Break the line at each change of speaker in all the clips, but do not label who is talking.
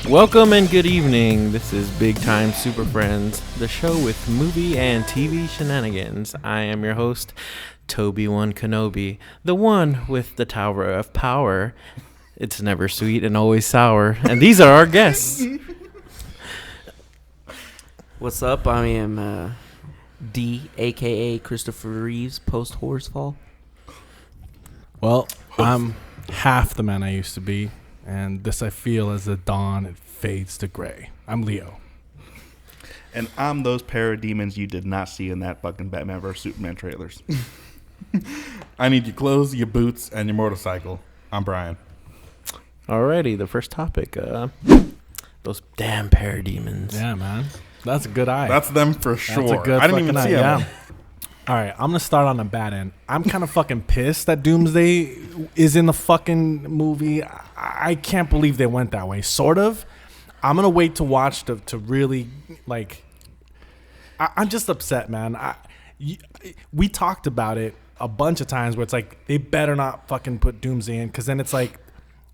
Welcome and good evening. This is Big Time Super Friends, the show with movie and TV shenanigans. I am your host, Toby-Wan Kenobi, the one with the Tower of Power. It's never sweet and always sour. And these are our guests.
What's up? I am D, a.k.a. Christopher Reeves, post-Horsefall.
Well, I'm half the man I used to be, and this I feel as the dawn it fades to gray. I'm Leo.
And I'm those parademons you did not see in that fucking Batman vs. Superman trailers.
I need your clothes, your boots, and your motorcycle. I'm Brian.
Alrighty, the first topic. Those damn parademons.
Yeah, man. That's a good eye.
That's them for sure.
That's a good
I didn't even see
eye,
them.
yeah. All right, I'm going to start on the bad end. I'm kind of fucking pissed that Doomsday is in the fucking movie. I can't believe they went that way. Sort of. I'm going to wait to watch to really, like... I'm just upset, man. We talked about it a bunch of times where it's like, they better not fucking put Doomsday in, because then it's like,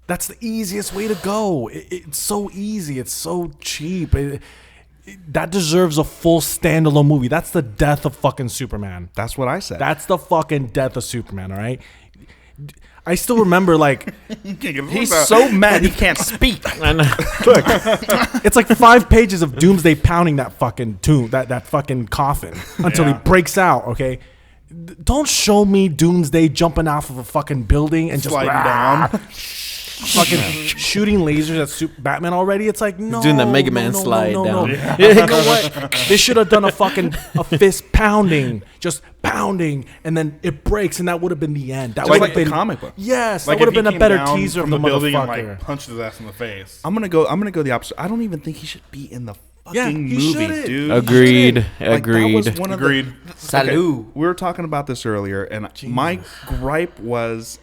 that's the easiest way to go. It's so easy. It's so cheap. That deserves a full standalone movie. That's the death of fucking Superman.
That's what I said.
That's the fucking death of Superman, all right? I still remember, like,
he's so mad he can't speak.
Look, it's like 5 pages of Doomsday pounding that fucking tomb, that fucking coffin until he breaks out, okay? Don't show me Doomsday jumping off of a fucking building and just
sliding down.
fucking shooting lasers at Batman already. It's like, no.
Doing the Mega Man slide down.
No. You know what? They should have done a fist pounding, just pounding, and then it breaks, and that would have been the end. That would have been
the comic book.
Yes,
Like
that would have
if he
been a better
came
teaser
down
of the
building and
motherfucker.
like punched his ass in the face.
I'm gonna go the opposite. I don't even think he should be in the fucking
he
movie,
shouldn't.
dude.
Agreed.
Like,
Agreed.
that was one of
Agreed.
Salud.
We were talking about this earlier, and my gripe was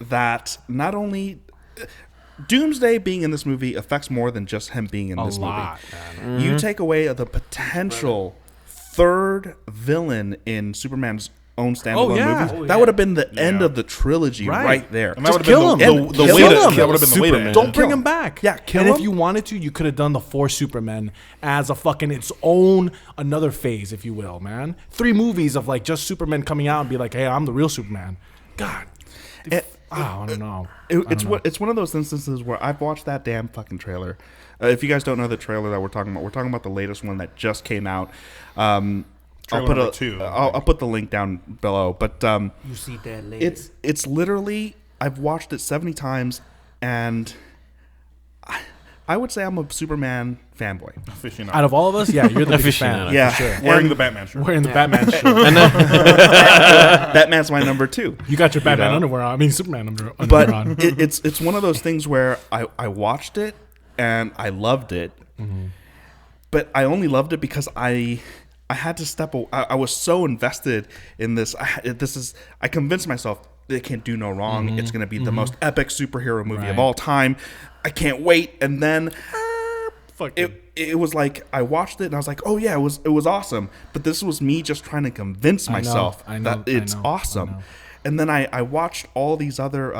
that not only Doomsday being in this movie affects more than just him being in this movie.
Man.
You take away the potential third villain in Superman's own standalone movie. That would have been the end of the trilogy right there.
And that
Just
would
kill
have been
him.
the
Kill
way
him.
that would have been the way to
Don't bring
Kill
him
him.
back.
Yeah, kill
and
him.
if you wanted to, you could have done the 4 Supermen as a fucking its own another phase, if you will, man. 3 movies of like just Superman coming out and be like, hey, I'm the real Superman. God. I don't know.
It's one of those instances where I've watched that damn fucking trailer. If you guys don't know the trailer that we're talking about the latest one that just came out. I'll put the link down below. But
You see that later.
it's literally, I've watched it 70 times, and I would say I'm a Superman fanboy.
Aficionado.
Out of all of us, yeah, you're the biggest fan.
Aficionado.
Yeah,
For sure.
Wearing the Batman shirt.
Wearing the Batman shirt.
Batman's my number 2.
You got your Batman
know?
underwear on. I mean, Superman underwear
But
on.
it's one of those things where I watched it and I loved it, but I only loved it because I had to step away. I was so invested in this. I convinced myself it can't do no wrong. It's going to be the most epic superhero movie of all time. I can't wait. And then it was like I watched it and I was like, oh yeah, it was awesome. But this was me just trying to convince myself that it's awesome. And then I watched all these other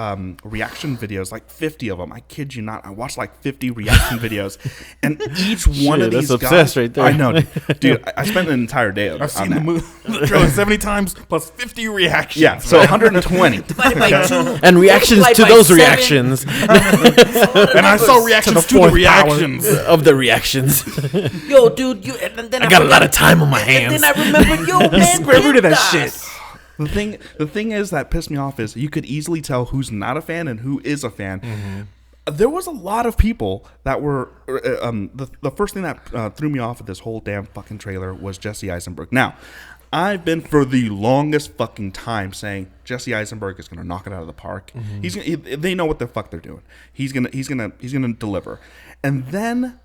reaction videos, like 50 of them. I kid you not. I watched like 50 reaction videos. And each one of these
that's
guys...
obsessed right there.
I know. Dude, I spent an entire day on
I've seen
that.
the movie the trailer 70 times plus 50 reactions.
Yeah, so 120.
Divided by 2.
And reactions
Multiplied
to
by
those
7.
reactions.
And I saw reactions to the reactions.
Of the reactions.
Yo, dude, and then
I got a lot of time on my hands.
And then I remember, yo, man,
Get rid of that
Pintas.
shit.
The thing is that pissed me off is you could easily tell who's not a fan and who is a fan. There was a lot of people that were the first thing that threw me off of this whole damn fucking trailer was Jesse Eisenberg. Now, I've been for the longest fucking time saying Jesse Eisenberg is gonna knock it out of the park. They know what the fuck they're doing. He's gonna deliver, and then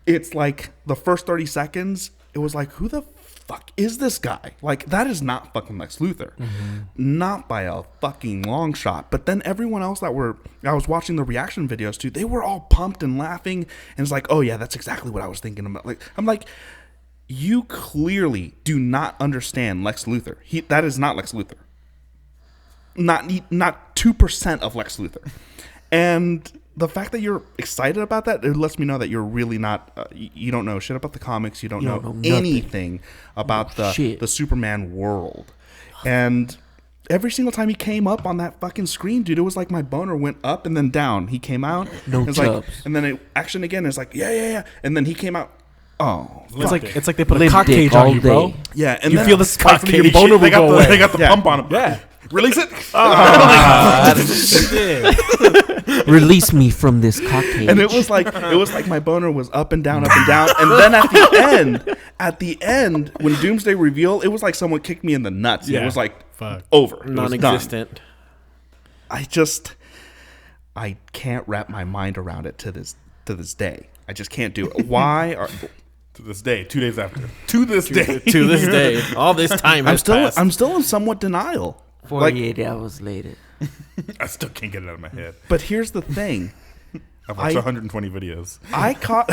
it's like the first 30 seconds. It was like, who the fuck is this guy? Like, that is not fucking Lex Luthor. Not by a fucking long shot. But then everyone else I was watching the reaction videos to, they were all pumped and laughing. And it's like, oh yeah, that's exactly what I was thinking about. Like, I'm like, you clearly do not understand Lex Luthor. That is not Lex Luthor. Not 2% of Lex Luthor. And the fact that you're excited about that, it lets me know that you're really not. You don't know shit about the comics. You don't know anything about the Superman world. And every single time he came up on that fucking screen, dude, it was like my boner went up and then down. He came out, and then action again. It's like yeah, and then he came out. Oh,
it's like they put a cock cage on you, bro.
Yeah, and
you
then
feel the spike and your boner will go away.
They got the pump on him.
Yeah.
Release it.
Release me from this cock cage.
And it was like my boner was up and down, and then at the end, when Doomsday revealed, it was like someone kicked me in the nuts. Yeah. It was like over,
non-existent.
I can't wrap my mind around it to this day. I just can't do it. Why?
To this day, 2 days after. To this
day, all this time has passed.
I'm still in somewhat denial.
48 hours later.
I still can't get it out of my head.
But here's the thing.
I've watched 120 videos.
I caught.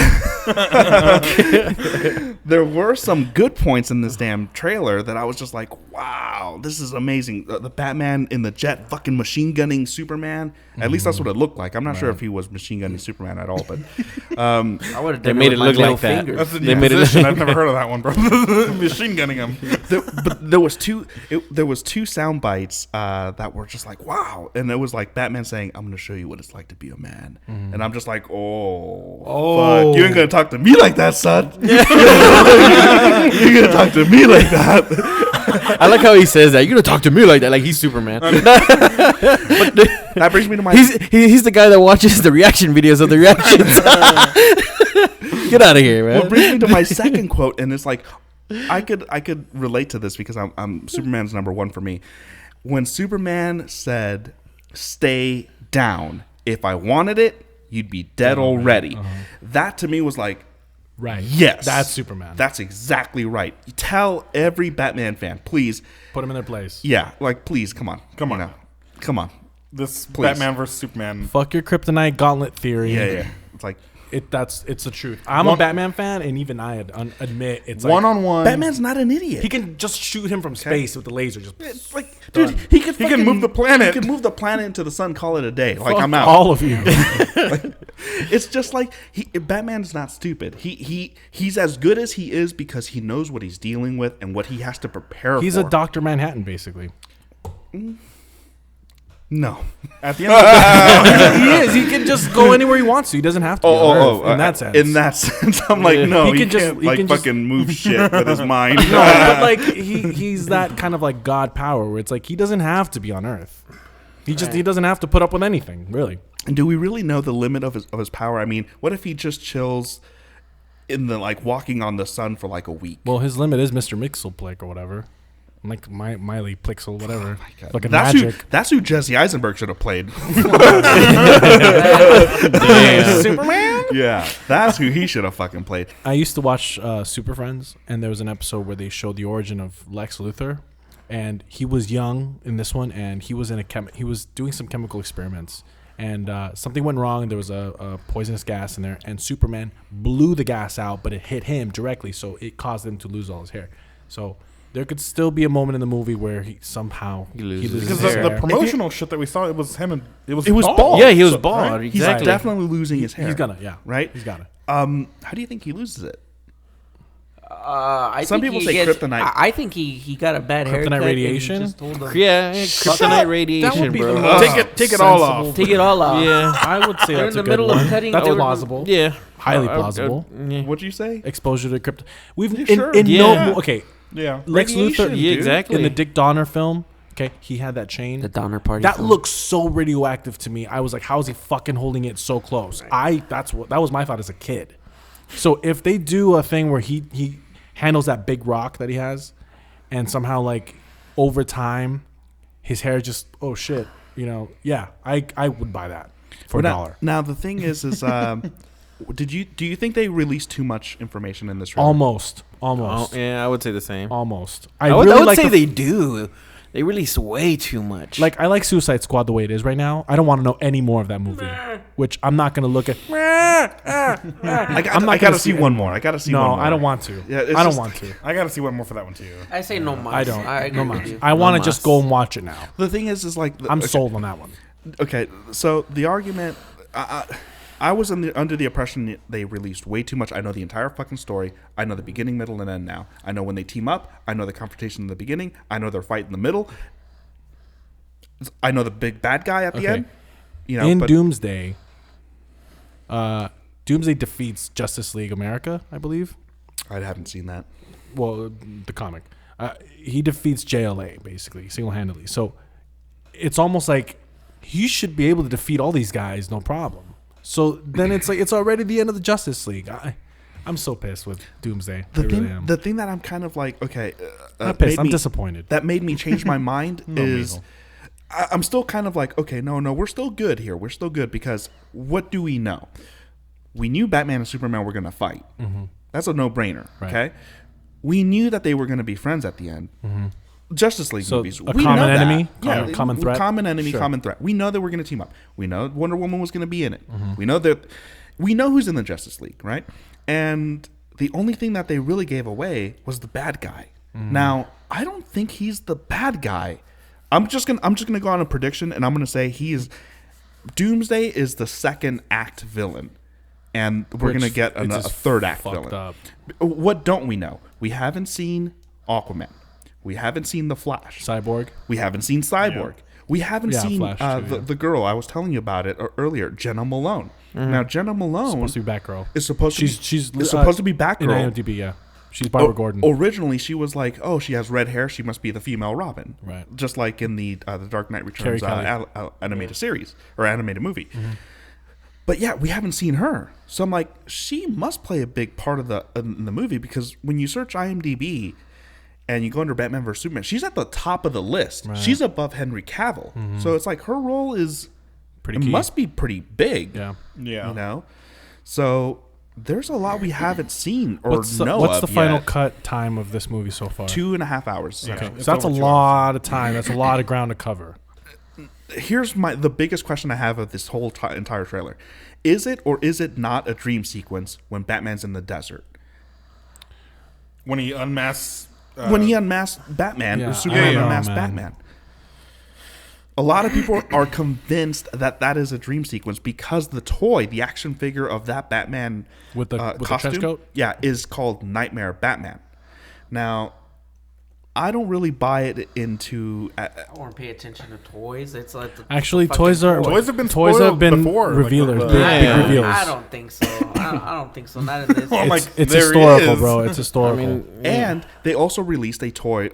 There were some good points in this damn trailer that I was just like, wow, this is amazing. The Batman in the jet fucking machine gunning Superman. At least that's what it looked like. I'm not sure if he was machine gunning Superman at all, but
I would have
they made it look like that.
They made it. I've never heard of that one, bro. Machine gunning him.
But there was two sound bites that were just like, wow, and it was like Batman saying, "I'm going to show you what it's like to be a man," and I'm just like, fuck. You ain't gonna talk to me like that, son. You're gonna talk to me like that.
I like how he says that. You're gonna talk to me like that, like he's Superman. But
that brings me to my.
He's the guy that watches the reaction videos of the reactions. Get out of here, man.
What brings me to my second quote, and it's like, I could relate to this because I'm Superman's number one for me. When Superman said, "Stay down. If I wanted it, you'd be dead already." That to me was like,
right.
Yes.
That's Superman.
That's exactly right. You tell every Batman fan, please.
Put them in their place.
Yeah, like, please, come on. Come on.
This Batman versus Superman.
Fuck your kryptonite gauntlet theory.
Yeah. It's like,
it's the truth. I'm a Batman fan, and even I admit it's like
one-on-one.
Batman's not an idiot.
He can just shoot him from space with the laser.
It's like, dude, he can
move the planet.
He can move the planet into the sun. Call it a day. Like,
Fuck
I'm out.
all of you.
It's just like Batman's not stupid. He's as good as he is because he knows what he's dealing with and what he has to prepare for.
He's a Dr. Manhattan, basically.
No.
At the end of the day,
He is. He can just go anywhere he wants to. He doesn't have to. In that sense.
In that sense, I'm like, no, he can't fucking move shit with his mind.
No, but like he's that kind of like God power where it's like he doesn't have to be on Earth. He doesn't have to put up with anything, really.
And do we really know the limit of his power? I mean, what if he just chills in the like walking on the sun for like a week?
Well, his limit is Mr. Mixelplick or whatever. Like Miley Plixel, whatever. Fucking
that's
magic.
That's who Jesse Eisenberg should have played.
Superman?
Yeah, that's who he should have fucking played.
I used to watch Super Friends, and there was an episode where they showed the origin of Lex Luthor, and he was young in this one, and he was he was doing some chemical experiments, and something went wrong, and there was a poisonous gas in there, and Superman blew the gas out, but it hit him directly, so it caused him to lose all his hair. So there could still be a moment in the movie where he loses
because
his hair.
the promotional shit that we saw, it was him and it was
bald.
bald.
Yeah, he was bald.
Right?
Exactly.
He's definitely losing his hair.
He's gonna, yeah.
Right?
He's gonna.
How do you think he loses it?
I
Some
think
people
he
say
gets-
kryptonite.
I think he got a bad haircut.
Kryptonite
and he
radiation?
just told him,
Yeah, kryptonite radiation,
be
bro.
the most
Take it all off.
sensible-
Take it all off.
Yeah,
I would say
They're
that's
in
a
the
good
middle
one.
of cutting.
That's
they were-
plausible.
yeah,
Highly plausible.
yeah.
What'd you say?
Exposure to crypto. We've
sure?
no okay.
Yeah.
Lex
Radiation,
Luthor,
dude.
Yeah, exactly.
in the Dick Donner film. Okay, he had that chain.
The Donner Party.
That
film.
looks so radioactive to me. I was like, how is he fucking holding it so close? That was my thought as a kid. So if they do a thing where he handles that big rock that he has, and somehow like over time, his hair just I would buy that for $1.
Now the thing is do you think they released too much information in this trailer?
Almost.
Oh, yeah, I would say the same.
Almost.
I would say they do. They release way too much.
Like, I like Suicide Squad the way it is right now. I don't want to know any more of that movie, which I'm not going to look at.
I
not
gotta
gonna
see
see
one more. I gotta see one
No,
more.
I don't want to.
Yeah, it's
I don't
just-
want to.
I gotta see one more for that one too.
I say no mas.
I don't.
I agree
No
with
mas.
you.
I want to
No
just
mas.
go and watch it now.
The thing is like
I'm
okay,
sold on that one.
Okay, so the argument, I was under the impression that they released way too much. I know the entire fucking story. I know the beginning, middle, and end now. I know when they team up. I know the confrontation in the beginning. I know their fight in the middle. I know the big bad guy at the
Okay.
end. You know,
In
but
Doomsday, Doomsday defeats Justice League America, I believe.
I haven't seen that.
Well, the comic. He defeats JLA basically single-handedly. So it's almost like he should be able to defeat all these guys, no problem. So then it's like it's already the end of the Justice League. I'm so pissed with Doomsday. I really am.
The thing that I'm kind of like, okay,
Not pissed.
made
I'm
me-
disappointed.
That made me change my mind
No,
is
Weasel.
I'm still kind of like, okay, no, we're still good here. We're still good because what do we know? We knew Batman and Superman were going to fight.
Mm-hmm.
That's a no-brainer,
Right.
okay? We knew that they were going to be friends at the end. Justice League
So,
movies.
a
We
common
know that.
enemy?
Yeah,
Common threat?
Common enemy,
Sure.
common threat. We know that we're going to team up. We know Wonder Woman was going to be in it. We know who's in the Justice League, right? And the only thing that they really gave away was the bad guy. Now, I don't think he's the bad guy. I'm just gonna go on a prediction, and I'm gonna say Doomsday is the second act villain, and we're gonna get a third act villain.
Up.
What don't we know? We haven't seen Aquaman. We haven't seen the Flash.
Cyborg.
We haven't seen Cyborg. We haven't
Yeah,
seen
Flash too,
the girl I was telling you about it earlier, Jenna Malone. Now Jenna Malone
Supposed to be Batgirl.
is supposed to
She's
supposed to be
in
Batgirl.
IMDb. Yeah, she's Barbara Gordon.
Originally, she was like, "Oh, she has red hair. She must be the female Robin."
Right.
Just like in the Dark Knight Returns
Carrie Kelly.
animated series or animated movie. But yeah, we haven't seen her, so I'm like, she must play a big part of in the movie because when you search IMDb and you go under Batman vs Superman, she's at the top of the list.
Right.
She's above Henry Cavill, so it's like her role is
Pretty key.
must be pretty big.
Yeah.
Yeah.
You know, so there's a lot we haven't seen or
What's
know
the
of
final
yet.
cut time of this movie so far?
2.5 hours.
Yeah.
Okay.
It's
So that's a
over 2
lot of time. That's a lot of ground to cover.
Here's the biggest question I have of this whole entire trailer: is it or is it not a dream sequence when Batman's in the desert?
When he unmasks.
When he unmasked Batman,
yeah,
or Superman
yeah.
unmasked
Oh, man.
Batman. A lot of people are convinced that is a dream sequence because the toy, the action figure of that Batman
With the trench
costume,
coat?
yeah, is called Nightmare Batman. Now, I don't really buy it into.
I won't pay attention to toys. It's like
Actually,
fucking
toys
toy.
Toys have been spoiled before, like,
revealers,
the-
big,
Yeah.
big reveals.
I don't think so. I don't think so. Not in this.
I'm like,
It's
there he
historical,
is.
bro. It's
I
historical.
mean,
And they also released a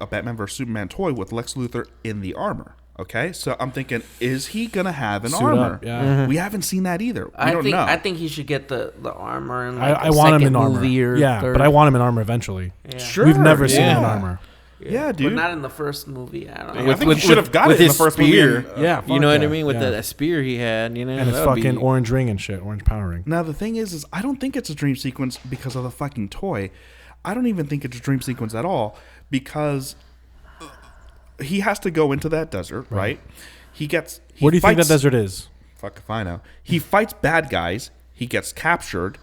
Batman vs Superman toy with Lex Luthor in the armor. Okay, so I'm thinking, is he gonna have an
Suit
armor?
up, yeah.
We haven't seen that either. We
I
don't
think
know.
I think he should get the armor and like
I
a
want him
second
in armor.
movie or
Yeah,
third.
but I want him in armor eventually.
Yeah.
Sure,
We've never seen him in
yeah.
armor.
Yeah,
But
dude.
not in the first movie. I don't know.
I think he should have got
with
it in the
his
first
spear.
movie.
Yeah,
You know what I
yeah,
mean? With
yeah.
that spear he had, you know,
And his
that would
fucking
be-
orange ring and shit, orange power ring.
Now the thing is I don't think it's a dream sequence because of the fucking toy. I don't even think it's a dream sequence at all because he has to go into that desert, right? He
Where do you think that
fights-
desert is?
Fuck if I know. He fights bad guys. He gets captured.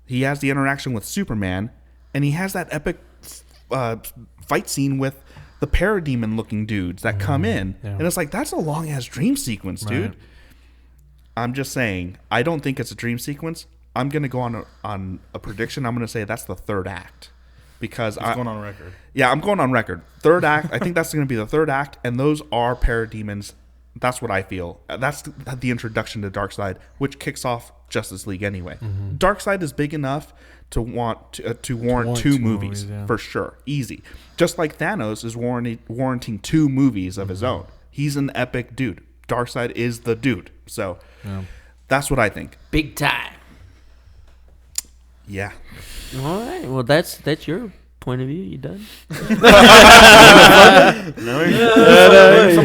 He has the interaction with Superman, and he has that epic fight scene with the parademon-looking dudes that come in,
yeah.
and it's like that's a long-ass dream sequence, dude.
Right.
I'm just saying, I don't think it's a dream sequence. I'm gonna go on a prediction. I'm gonna say that's the third act because
He's going on record.
yeah, I'm going on record. Third act. I think that's going to be the third act, and those are parademons. That's what I feel. That's the introduction to Darkseid, which kicks off Justice League anyway. Darkseid is big enough to want to warrant two movies
yeah.
for sure, easy. Just like Thanos is warranting 2 movies of his own. He's an epic dude. Darkseid is the dude. So that's what I think.
Big time.
Yeah.
All right. Well, that's your point of view. You done?
Some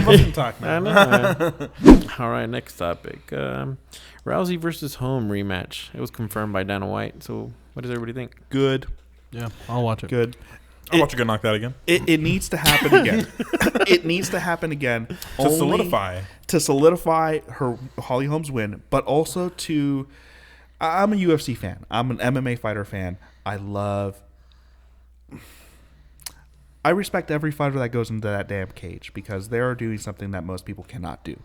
fucking talk,
I
man.
know. All right, next topic. Rousey versus Holm rematch. It was confirmed by Dana White. So, what does everybody think?
Good.
Yeah, I'll watch it.
Good.
I'll watch you get knocked out again.
It needs to happen again. It needs to happen again to solidify her Holly Holm's win, but also to. I'm a UFC fan. I'm an MMA fighter fan. I respect every fighter that goes into that damn cage because they are doing something that most people cannot do.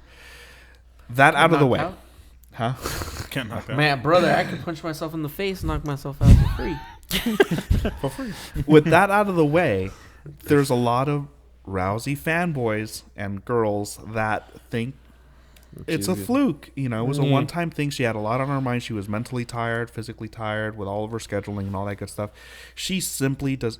That out of the way.
Out?
Huh?
Can't knock out.
Man, brother, I could punch myself in the face and knock myself out for free.
For free.
With that out of the way, there's a lot of Rousey fanboys and girls that think it's a fluke. You know, it was a one-time thing. She had a lot on her mind. She was mentally tired, physically tired with all of her scheduling and all that good stuff. She simply does,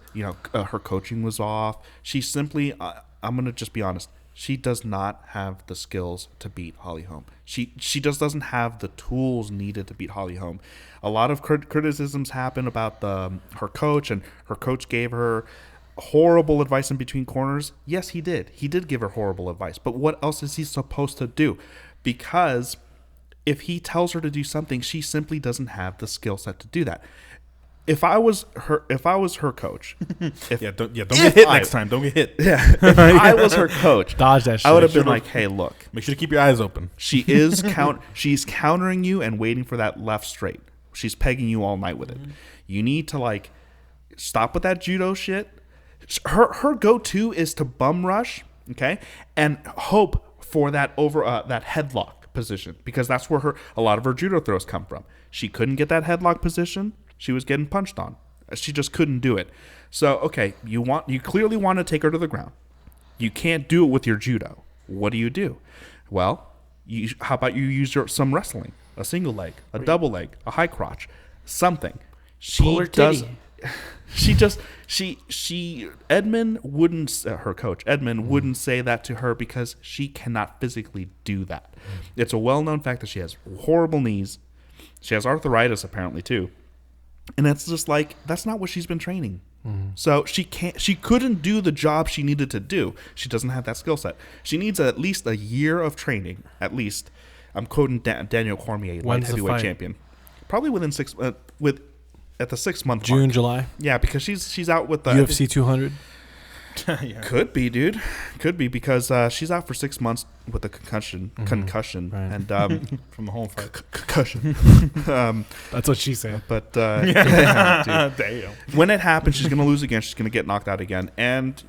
her coaching was off. She simply, I'm going to just be honest, she does not have the skills to beat Holly Holm. She just doesn't have the tools needed to beat Holly Holm. A lot of criticisms happen about her coach, and her coach gave her horrible advice in between corners. Yes, he did. He did give her horrible advice. But what else is he supposed to do? Because if he tells her to do something, she simply doesn't have the skill set to do that. If I was her coach,
don't get hit next time. Don't get hit.
Yeah, if I was her coach,
dodge that shit.
I would have been like, "Hey, look,
make sure to keep your eyes open.
She's countering you and waiting for that left straight. She's pegging you all night with it. You need to stop with that judo shit. Her go-to is to bum rush, okay, and hope for that that headlock position because that's where a lot of her judo throws come from. She couldn't get that headlock position. She was getting punched on. She just couldn't do it. So, okay, you clearly want to take her to the ground. You can't do it with your judo. What do? Well, how about you use some wrestling? A single leg, a double leg, a high crotch, something. Edmund wouldn't, her coach, Edmund wouldn't say that to her because she cannot physically do that. It's a well-known fact that she has horrible knees. She has arthritis apparently too. And it's just that's not what she's been training. So she couldn't do the job she needed to do. She doesn't have that skill set. She needs at least a year of training, at least. I'm quoting Daniel Cormier, light heavyweight champion. Probably within at the 6 month
June,
mark.
July.
Yeah, because she's out with the
UFC 200.
Yeah.
Could be, dude. Could be because she's out for 6 months with a concussion,
Right.
and
From the home fight.
concussion.
That's what she said.
But yeah, dude.
Damn.
When it happens, she's gonna lose again. She's gonna get knocked out again, and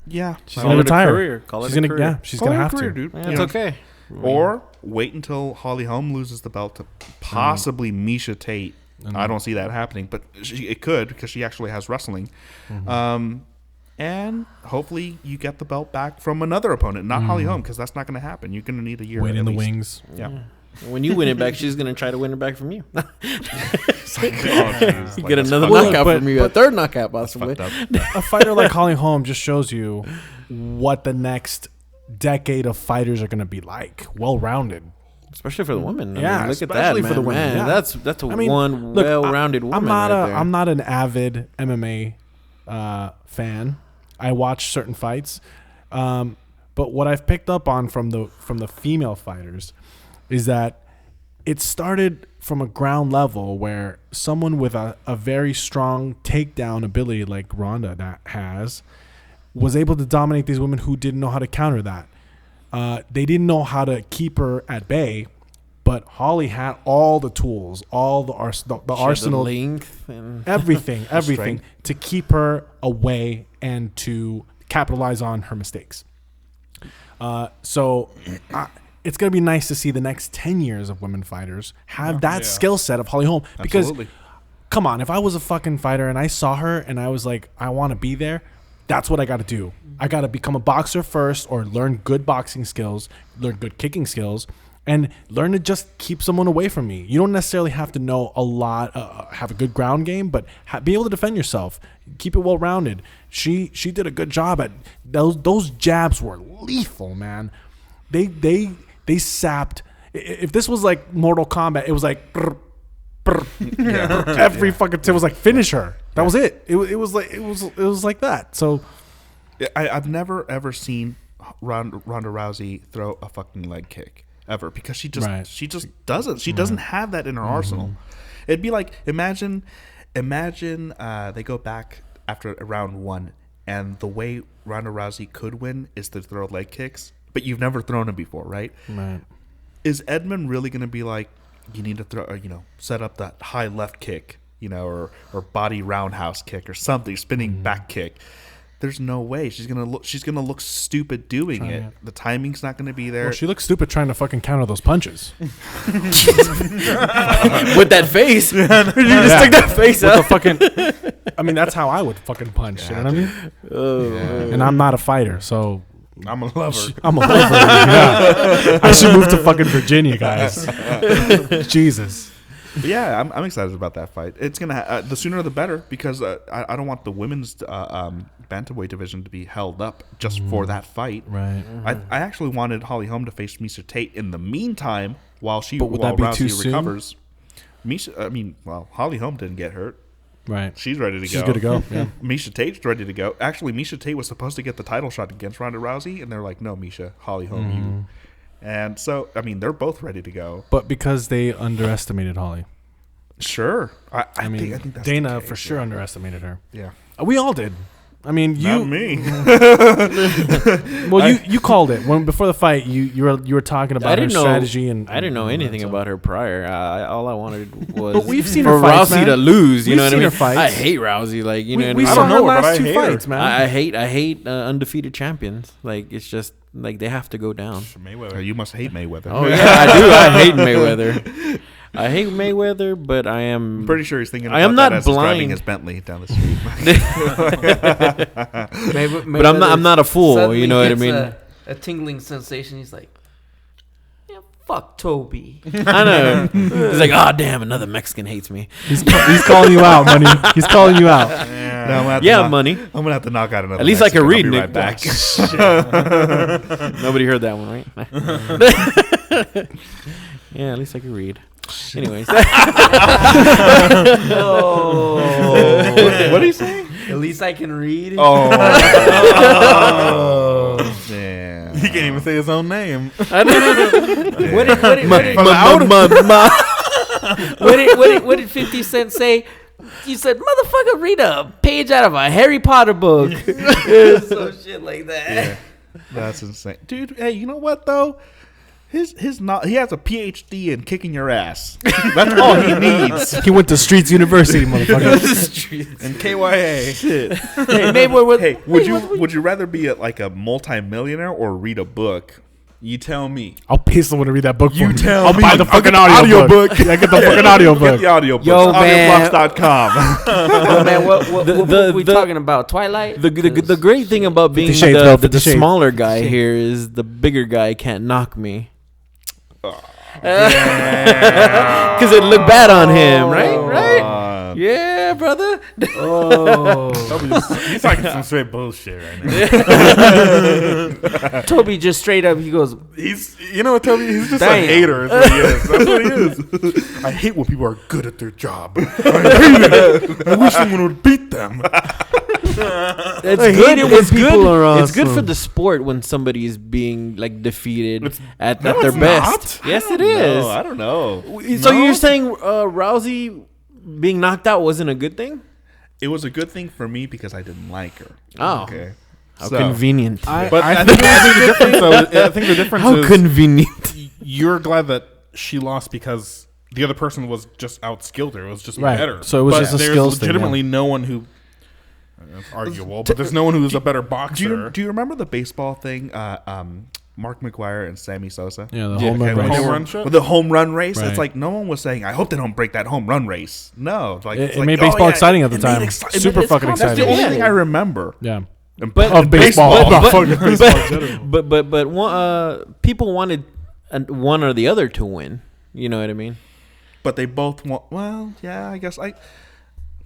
yeah,
She's gonna retire.
Call
She's
it a
gonna
career.
yeah. She's gonna have
career,
to.
dude.
Yeah,
You
it's
know,
okay.
Or wait until Holly Holm loses the belt to possibly Misha Tate. I don't see that happening, but it could because she actually has wrestling. And hopefully you get the belt back from another opponent, not Holly Holm, because that's not going to happen. You're going to need a year.
Wait in
at
the
least.
wings.
Yeah.
When you win it back, she's gonna try to win it back from you.
Oh, geez.
Get another
Well,
knockout
but-
from you, a third knockout possibly.
Fucked up.
A fighter like Holly Holm just shows you what the next decade of fighters are going to be like. Well-rounded.
Especially for the women. I
Yeah,
mean, look at that,
especially
man.
for the women,
Man,
yeah.
that's a
Look,
well-rounded woman.
I'm not an avid MMA fan. I watch certain fights, but what I've picked up on from the female fighters is that it started from a ground level where someone with a very strong takedown ability like Ronda has was able to dominate these women who didn't know how to counter that. They didn't know how to keep her at bay, but Holly had all the tools, all the arsenal,
the length and
everything
Strength.
to keep her away and to capitalize on her mistakes. So it's going to be nice to see the next 10 years of women fighters have that skill set of Holly Holm. Because,
Absolutely.
come on, if I was a fucking fighter and I saw her and I was like, I want to be there, that's what I got to do. I got to become a boxer first or learn good boxing skills, learn good kicking skills, and learn to just keep someone away from me. You don't necessarily have to know a lot, have a good ground game, but be able to defend yourself. Keep it well-rounded. She did a good job at those jabs were lethal, man. They sapped. If this was like Mortal Kombat, it was like brr, brr, every fucking. It was like finish her. That was it. It was like that. So
I've never ever seen Ronda Rousey throw a fucking leg kick ever because she just doesn't. She doesn't have that in her arsenal. It'd be like imagine they go back after round 1, and the way Ronda Rousey could win is to throw leg kicks, but you've never thrown them before, right?
Right.
Is Edmund really going to be like, you need to throw, set up that high left kick, or body roundhouse kick or something, spinning back kick? There's no way she's gonna look stupid doing it. The timing's not gonna be there.
Well, she looks stupid trying to fucking counter those punches.
With that face. You just stick that face
With
out.
the fucking, I mean, that's how I would fucking punch. You know what I mean?
Oh,
And I'm not a fighter, so
I'm a lover.
I'm a lover. Yeah. I should move to fucking Virginia, guys. Jesus.
But yeah, I'm excited about that fight. It's gonna the sooner the better, because I don't want the women's bantamweight division to be held up just for that fight.
Right.
I actually wanted Holly Holm to face Misha Tate in the meantime while
would that be
Rousey
too soon?
recovers. Holly Holm didn't get hurt.
Right.
She's ready to go.
She's good to go. Yeah.
Misha Tate's ready to go. Actually, Misha Tate was supposed to get the title shot against Ronda Rousey, and they're like, no, Misha, Holly Holm, you. And so, they're both ready to go.
But because they underestimated Holly.
Sure. I
mean,
think that's
Dana
the case,
for sure underestimated her.
Yeah.
We all did. I mean,
Not me.
Well, you called it when before the fight. You were talking about her strategy, and
I didn't know anything about her prior. All I wanted was
But we've seen
for
her fights,
Rousey
man.
to lose. You
We've
know what I
seen
mean?
her fights.
I hate Rousey. Like you know what I
we
mean?
saw
I don't
her
know her, but
last
I
two
hate her.
fights, man.
I hate undefeated champions. Like it's just like they have to go down.
Mayweather.
You must hate Mayweather.
Oh yeah, I do. I hate Mayweather. I hate Mayweather, but I am
I'm pretty sure he's thinking
I
about
am
that
not
as he's driving
blind.
his Bentley down the street.
But I'm not a fool.
Suddenly
You know what I
gets
mean?
A tingling sensation. He's like, yeah, fuck Toby.
I know. He's like, oh damn, another Mexican hates me.
He's calling you out, money. He's calling you out.
Now I'm gonna have to
Yeah,
knock-
money.
I'm gonna have to knock out another.
At least I can
Mexican.
read,
I'll be
Nick.
right back.
Nobody heard that one, right? Yeah, at least I can read. Anyways,
Oh.
What are you saying?
At least I can read.
Oh,
Damn.
he can't even say his own name.
What did 50 Cent say? He said, "Motherfucker, read a page out of a Harry Potter book." Some shit like that.
Yeah, that's insane, dude. Hey, you know what though? He has a PhD in kicking your ass. That's all he needs.
He went to Streets University, motherfucker.
And KYA.
Shit.
Hey, maybe
Would you rather be like a multi-millionaire or read a book?
You tell me.
I'll pay someone to read that book for me.
tell
I'll
me.
buy the
I'll
fucking
get the
audio book.
audiobook.
Yeah, get the fucking audio
Get
book.
the audiobooks.
Yo, man.
Audioblogs.com.
Oh, man, what
The-
we
the-
talking about? Twilight?
the great thing about being
50 Shades, bro,
the
50 Shades.
smaller guy here is the bigger guy can't knock me. Because it looked bad on him, right? Yeah, brother.
Oh.
He's talking some straight bullshit right now.
Toby just straight up, he goes,
You know what, Toby? He's just
Damn.
a hater. Is what he is. That's what he is. I hate when people are good at their job. I hate it. I wish someone would beat them.
It's
I
good.
hate it when
It's
people
good.
are
It's good for
awesome.
the sport when somebody is being like defeated at
no,
their
it's
best.
not.
Yes, it is.
I don't know.
So you're saying Rousey being knocked out wasn't a good thing?
It was a good thing for me because I didn't like her.
Oh,
Okay.
how
So-
convenient!
But I think the difference
How
is
convenient!
you're glad that she lost because the other person was just outskilled her. It was just
Right.
better.
So it was
But
just a
there's
skills thing,
legitimately no one who. It's arguable, but there's no one who's a better
Do
boxer.
you remember the baseball thing? Mark McGuire and Sammy Sosa.
Yeah, the
Yeah,
home run
okay,
race.
home run shot?
With the home run race.
Right.
It's like no one was saying, "I hope they don't break that home run race." No, like
It
it's like,
made
oh,
baseball
yeah,
exciting at the
it made
time.
exci- it
Super
made-
fucking
That's the
exciting.
only
Yeah.
thing I remember.
Yeah.
And
Of baseball.
but-
Fucking baseball in general.
But people wanted one or the other to win. You know what I mean?
But they both want. Well, yeah, I guess I.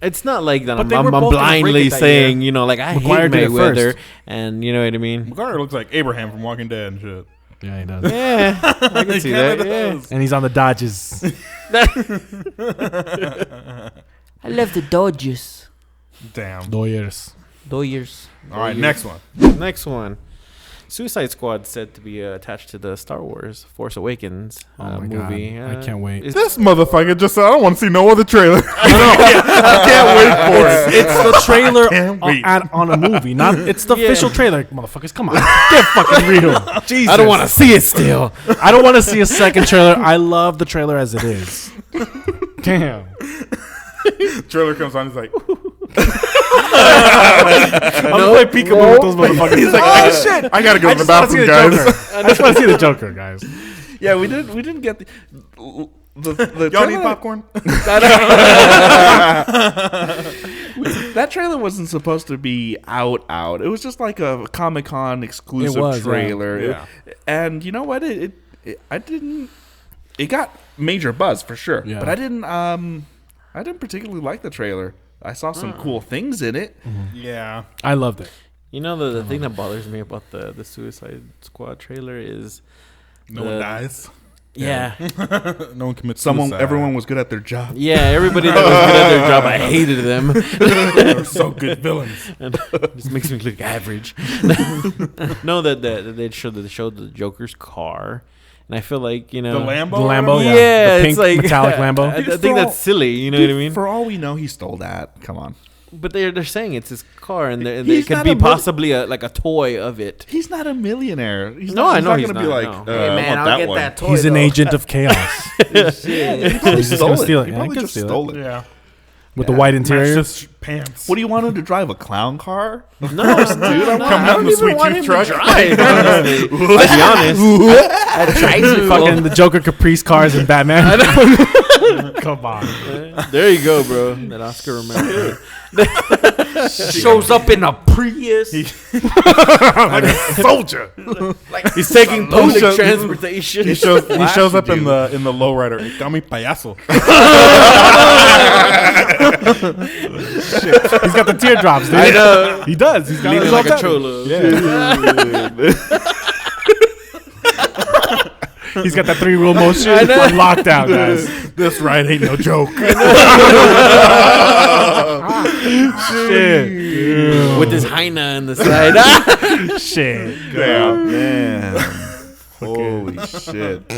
It's not like that.
But they
I'm
were both gonna break
blindly
it that
saying,
year.
you know, like I
McGuire
hate
did it
Mayweather,
first.
and you know what I mean.
McGuire looks like Abraham from Walking Dead and shit.
Yeah, he does.
Yeah, I can see
Kinda
that. Yeah.
does.
And he's on the Dodgers.
I love the Dodgers.
Damn.
Dodgers.
Dodgers.
All right, next one.
Next one. Suicide Squad said to be attached to the Star Wars Force Awakens
Oh my
movie.
God. I can't wait.
This motherfucker just said, I don't want to see no other trailer. I can't wait for it.
It's the trailer
Can't wait.
on a movie, not it's the
Yeah.
official trailer. Motherfuckers, come on, get fucking real. Jesus.
I don't want to see it still.
I don't want to see a second trailer. I love the trailer as it is. Damn.
Trailer comes on, he's like,
I'm gonna play peekaboo with those motherfuckers. He's like, oh shit!
I gotta go to the
just wanna see
bathroom,
the
guys.
Joker. I just want to see the Joker, guys.
Yeah, we didn't get the
Y'all need popcorn?
That trailer wasn't supposed to be out. It was just like a Comic-Con exclusive
It was,
trailer.
yeah.
And you know what? It got major buzz for sure.
Yeah.
But I didn't particularly like the trailer. I saw some cool things in it.
Yeah.
I loved it.
You know the thing that bothers me about the Suicide Squad trailer is
No one dies.
yeah.
No one commits suicide.
Everyone was good at their job.
Yeah, everybody that was good at their job, I hated them.
They're so good villains.
And it just makes me look average. No, that they showed the Joker's car, and I feel like
The Lambo?
The Lambo,
Yeah,
yeah. The
it's
pink
like
metallic Lambo.
I think that's silly. You know what I mean?
For all we know, he stole that. Come on.
But they're saying it's his car, and it
He's
could
not
be
a
possibly like a toy of it.
He's not a millionaire. He's
No,
not,
I know
he's
he's
not gonna be
not,
like,
no.
Hey
I
man,
want
I'll get
one.
that toy.
He's an
though.
agent of chaos
He probably
He's just gonna
stole
steal
it.
it.
He
Yeah,
probably
he
just
could steal
stole it.
Yeah.
with the white interior.
Match his pants.
What do you want him to drive? A clown car?
No, dude, I
Come out in the sweet tooth truck.
honestly. To be honest,
Fucking the Joker Caprice cars and Batman. Come on.
there you go, bro. That Oscar Romero.
Shows up in a Prius.
Like a soldier.
He's taking public
shows-
transportation.
He shows up in the lowrider. Kami payaso.
He's got the teardrops, dude.
I know.
He does. He's got
Leaning
his
like a
own
cholo.
He's got that 3-wheel motion on lockdown, guys.
This ride ain't no joke.
Shit.
With his hyena on the side.
Shit.
Damn, man. Holy shit.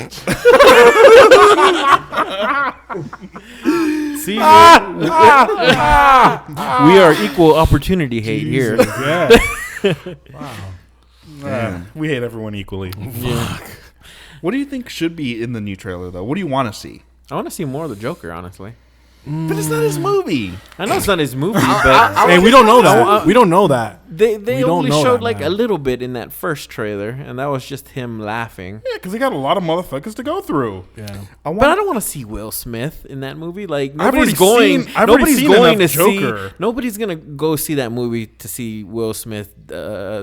See, we are equal opportunity hate here.
Yeah.
We hate everyone equally.
Yeah.
What do you think should be in the new trailer, though? What do you want to see?
I want to see more of the Joker, honestly.
But it's not his movie.
I know it's not his movie, but
Hey, we don't know that. We don't know that.
they
we don't
only
know
showed
that,
like
man.
a little bit in that first trailer, and that was just him laughing.
Yeah, because he got a lot of motherfuckers to go through.
Yeah.
But I don't want to see Will Smith in that movie. Like
I've already
nobody's going.
seen- I've already
Nobody's
seen
going to
enough
see.
Joker.
Nobody's gonna go see that movie to see Will Smith.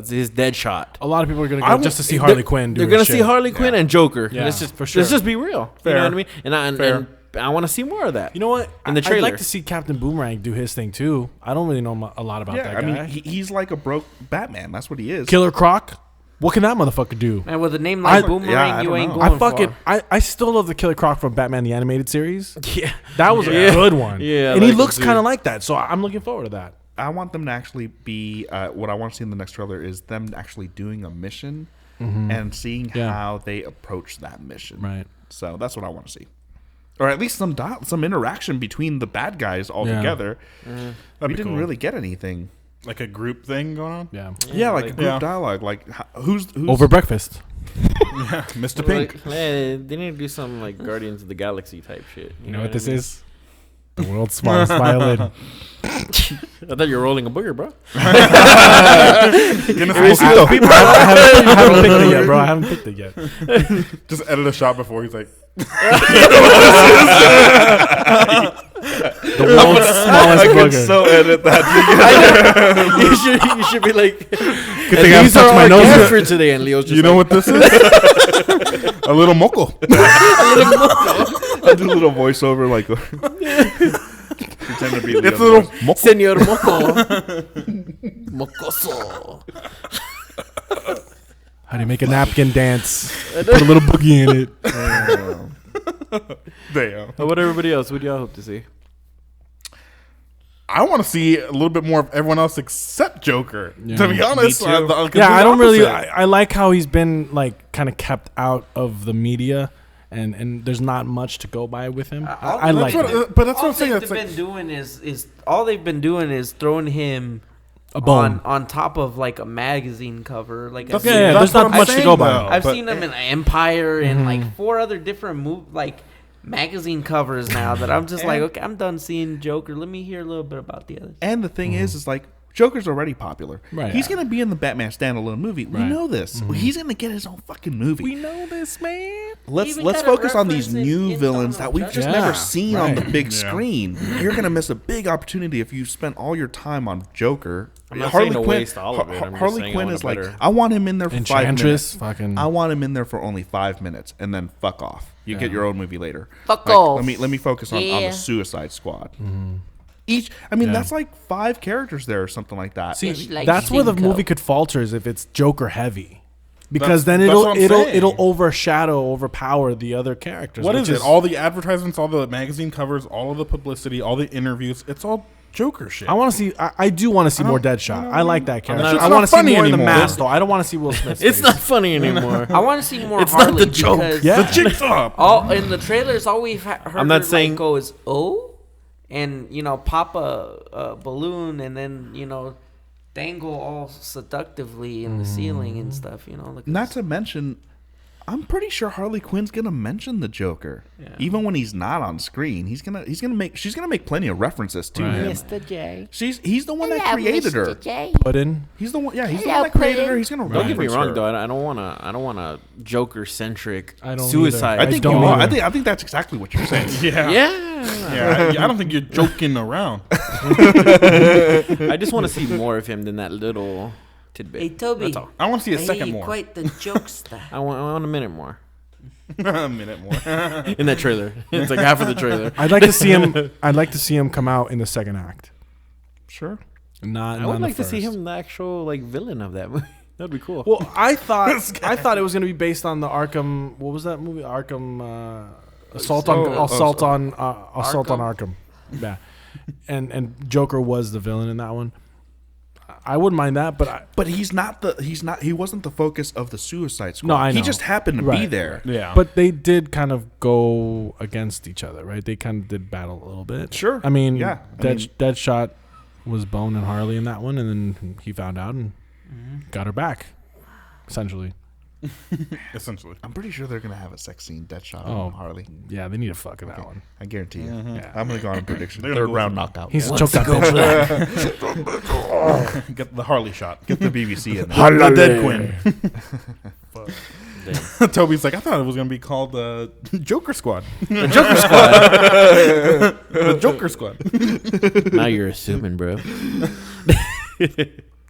His dead shot.
A lot of people are going to
I
go
will-
just to see Harley Quinn do
They're
her
gonna
shit.
see Harley Quinn and Joker.
Yeah,
Let's just
for sure.
Let's just be real. You
Fair.
know what I mean? And
Fair.
I want to see more of that.
You know what?
In the
I'd
trailer.
like to see Captain Boomerang do his thing too. I don't really know a lot about
Yeah,
that
I
guy.
mean, he's like a broke Batman. That's what he is.
Killer Croc. What can that motherfucker do?
And with a name like
I
Boomerang, you
don't
ain't
know.
going
I fucking
far.
I still love the Killer Croc from Batman the Animated Series.
Yeah.
That was a good one.
Yeah, I
and he
like
looks
him too.
kind of like that. So I'm looking forward to that.
I want them to actually be what I want to see in the next trailer is them actually doing a mission and seeing
Yeah.
how they approach that mission.
Right.
So that's what I want to see, or at least some interaction between the bad guys all
Yeah.
together.
That'd
We
be
didn't
cool.
really get anything.
Like a group thing going on.
Yeah.
Yeah, like a group
Yeah.
dialogue. Like who's
Over breakfast.
Mr. Pink.
They need to do some like Guardians of the Galaxy type shit.
You know what this is? The world's smallest violin.
I thought you were rolling a booger, bro.
Guinness
I
Book-
haven't picked it yet, bro. I haven't picked it yet.
Just edit a shot before he's like,
The world's smallest booger.
edit that.
You should be like.
Good thing I haven't
These are
touched my
our
nose
guests
yet.
for today, and Leo's just
you know what this is? A little moco.
I do a little voiceover like pretend to be.
It's a little moco.
Senor Moco. Mocoso.
How do you make a napkin dance? Put a little boogie in it.
Damn.
How about everybody else? What do y'all hope to see?
I want to see a little bit more of everyone else except Joker.
Yeah.
To be honest,
too.
I don't really. I like how he's been like kind of kept out of the media, and there's not much to go by with him. I like it.
But that's what I'm
all
saying.
they've
It's like,
been doing is all they've been doing is throwing him
A bone.
on top of like a magazine cover. Like
That's-
Yeah,
that's
there's not
what I'm
much to
saying,
go by.
though.
I've
But-
seen him in Empire and like 4 other different magazine covers now that I'm just like, okay, I'm done seeing Joker. Let me hear a little bit about the others.
And the thing is like Joker's already popular.
Right.
He's gonna be in the Batman standalone movie. We
Right.
know this. He's gonna get his own fucking movie.
We know this, man.
Let's
Even
let's
got a
focus on these
reference
new
in
villains
Dawn of
that we've just
Justice.
never
Yeah,
seen on the
right.
big
Yeah.
screen. You're gonna miss a big opportunity if you spend all your time on Joker.
I'm not saying to waste all of it. I'm just
Harley
saying I
Quinn
want
is
a
like,
better-
I want him in there for 5
Enchantress,
minutes.
fucking.
I want him in there for only 5 minutes, and then fuck off. You get your own movie later.
Fuck
Like,
off.
Let me focus on
Yeah.
the Suicide Squad. Each, I mean, that's like 5 characters there or something like that.
See,
It's like
that's where the
Cinco.
movie could falter is if it's Joker heavy, because then
That's
it'll
what I'm
it'll
saying.
it'll overpower the other characters.
what
which
is it? All the advertisements, all the magazine covers, all of the publicity, all the interviews. It's all Joker shit.
I want to see. I do want to see more Deadshot. I like that character.
It's
I
not
want to see
funny
more of the
anymore.
mask though. I don't want to see Will Smith.
It's not funny anymore.
I want to see more
It's not
Harley
the joke.
because
Yeah.
the jigsaw.
all in the trailers, all we've heard
I'm not
her,
saying-
like, go is and pop a balloon and then dangle all seductively in the ceiling and stuff. Like
Not to mention, I'm pretty sure Harley Quinn's gonna mention the Joker, even when he's not on screen. She's gonna make plenty of references to him.
Mr. J.
He's the one that created her.
J.
Put in.
He's the one. Yeah, he's the
Hello,
one that created
Puddin'.
her. He's gonna.
Don't get me
reference
wrong,
her.
though. I don't want a Joker centric
I don't
suicide.
either.
I think
don't
you are.
either.
I think that's exactly what you're saying.
Yeah.
Yeah.
I don't think you're joking around.
I just want to see more of him than that little tidbit.
Hey, Toby.
That's all.
I want to see a second
you're
more.
quite the jokester.
I want a minute more
A minute more.
in that trailer. It's like half of the trailer.
I'd like to see him. I'd like to see him come out in the second act.
Sure.
Not.
I would
not
like
the
to see
first.
him the actual villain of that movie. That'd be cool.
Well, I thought it was gonna be based on the Arkham. What was that movie? Arkham Assault on Arkham. Yeah, and Joker was the villain in that one. I wouldn't mind that, but
He wasn't the focus of the Suicide Squad.
No, I
He
know.
just happened to be
Right.
there.
Yeah.
but they did kind of go against each other, right? They kind of did battle a little bit.
Sure.
I mean,
Yeah.
Deadshot was Bone and Harley in that one, and then he found out and got her back, essentially.
essentially.
I'm pretty sure they're gonna have a sex scene. Deadshot
Oh.
on Harley.
Yeah, they need to fuck in that one.
I guarantee you.
Yeah.
I'm gonna go on a prediction.
They're gonna
Third
go
round
with-
knockout.
He's choked that bitch.
Get the Harley shot.
Get the BBC in there.
The Dead Queen.
Damn.
Toby's like, I thought it was gonna be called Joker Squad.
The Joker Squad.
The Joker Squad.
Now you're assuming, bro.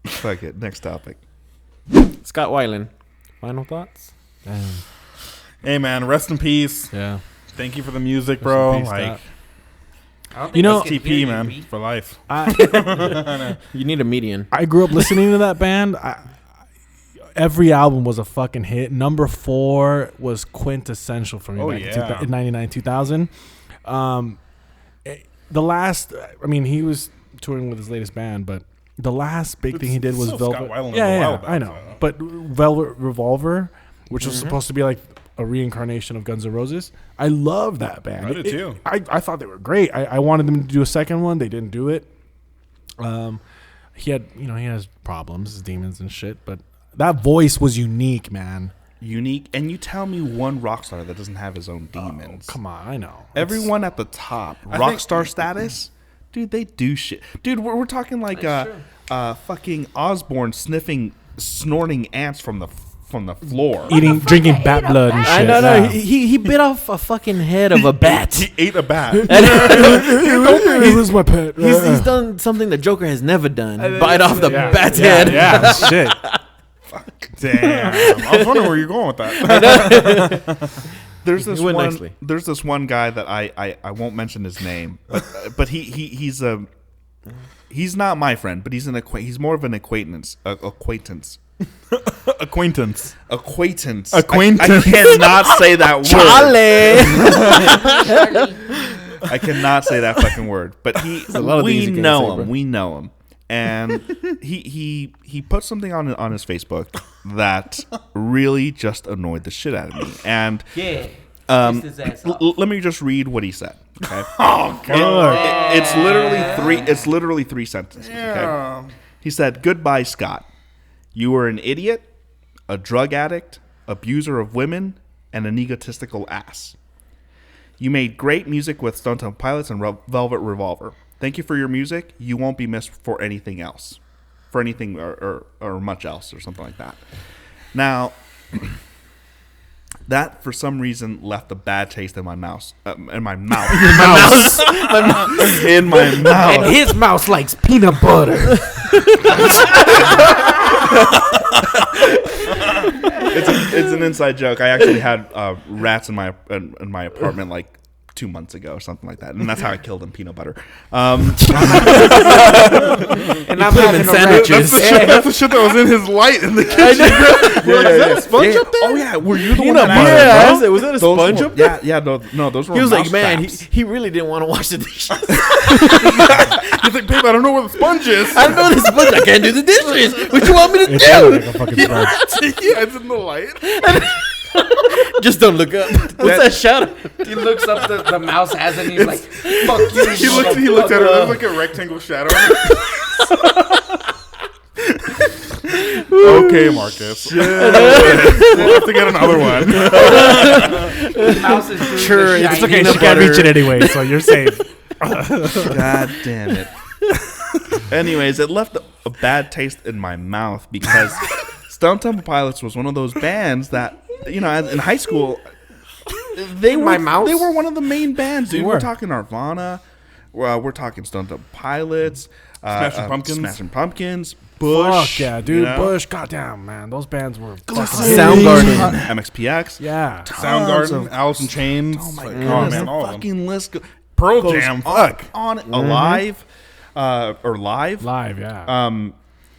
Fuck it. Next topic.
Scott Weiland. Final thoughts?
Hey man, rest in peace.
Yeah.
Thank you for the music, bro.
peace,
Like
You know-
TP, man, for life.
You need a median.
I grew up listening to that band. Every album was a fucking hit. Number 4 was quintessential for me
Oh,
back
yeah.
in 99, 2000. The last, I mean, he was touring with his latest band, but the last big thing he did was
still
Velvet.
Scott Weiland
Yeah,
a
yeah,
while back,
I know.
so.
But Velvet Revolver, which was supposed to be like a reincarnation of Guns N' Roses. I love that band.
I did too.
I thought they were great. I wanted them to do a second one. They didn't do it. He had, he has problems, his demons and shit, but that voice was unique, man.
Unique. And you tell me one rock star that doesn't have his own demons.
Come on, I know.
Everyone at the top,
I
rock
think-
star status, dude, they do shit. Dude, we're talking like fucking Osborne snorting ants from the floor.
Drinking bat blood and shit.
I know.
yeah.
He bit off a fucking head of a bat.
He ate a bat.
He was my pet.
He's done something the Joker has never done. Bite off the bat's
yeah,
head.
yeah, shit.
Damn. I was wondering where you're going with that.
There's this
He went
one.
nicely.
There's this one guy that I won't mention his name, but he's not my friend, but he's more of an acquaintance. Acquaintance.
Acquaintance.
Acquaintance.
Acquaintance.
I cannot say that word. I cannot say that fucking word. But
a lot of
we
things you can't
know
say,
him.
bro.
We know him. And he put something on his Facebook that really just annoyed the shit out of me. And
Yeah. Pissed his ass off.
let me just read what he said. Okay.
God.
It's literally three sentences. Okay. He said, "Goodbye, Scott. You were an idiot, a drug addict, abuser of women, and an egotistical ass. You made great music with Stone Temple Pilots and Velvet Revolver. Thank you for your music. You won't be missed for anything else, for anything or much else or something like that." Now, that for some reason left a bad taste in my mouth. In my mouth. In my mouth.
And his mouse likes peanut butter.
It's an inside joke. I actually had rats in my apartment like 2 months ago or something like that, and that's how I killed them. Peanut butter.
And I'm having a
sandwiches.
That's the shit that was in his light in the kitchen. Is that a sponge up there?
Oh yeah, were you the one
Peanut
that
butter,
asked?
yeah, I said, was that a
Those
sponge
were-
up there?
Yeah, no, those were.
He was like,
mouse
man,
traps.
he really didn't want to wash the dishes.
He's like, babe, I don't know where the sponge is.
I know this sponge. I can't do the dishes. What you want me to
It's
do?
like a fucking sponge.
Yeah, it's in the light.
Just don't look up. What's that shadow?
He looks up, the mouse has it, and he's like, fuck you.
He looks at it. There's like a rectangle shadow. Okay, Marcus. We'll have to get another one.
The mouse is doing
Sure,
the
it's
It's
shiny
okay.
Peanut
She can't reach
butter.
it anyway, so you're safe.
God damn it. Anyways, it left a bad taste in my mouth because Stone Temple Pilots was one of those bands that, you know, in high school, they were
My mouse?
they were one of the main bands. Dude,
They
we're
were.
talking Nirvana, we're talking Stone Temple Pilots, Smashing Pumpkins, Bush.
Fuck yeah, dude.
you know?
Bush. Goddamn, man. Those bands were fucking
Soundgarden.
MXPX.
Yeah.
Soundgarden, Alice in Chains.
Oh my
Like,
goodness,
man,
the
all of them.
fucking list
Pearl
goes
Jam.
on,
Fuck.
on Alive, or Live.
Live, yeah.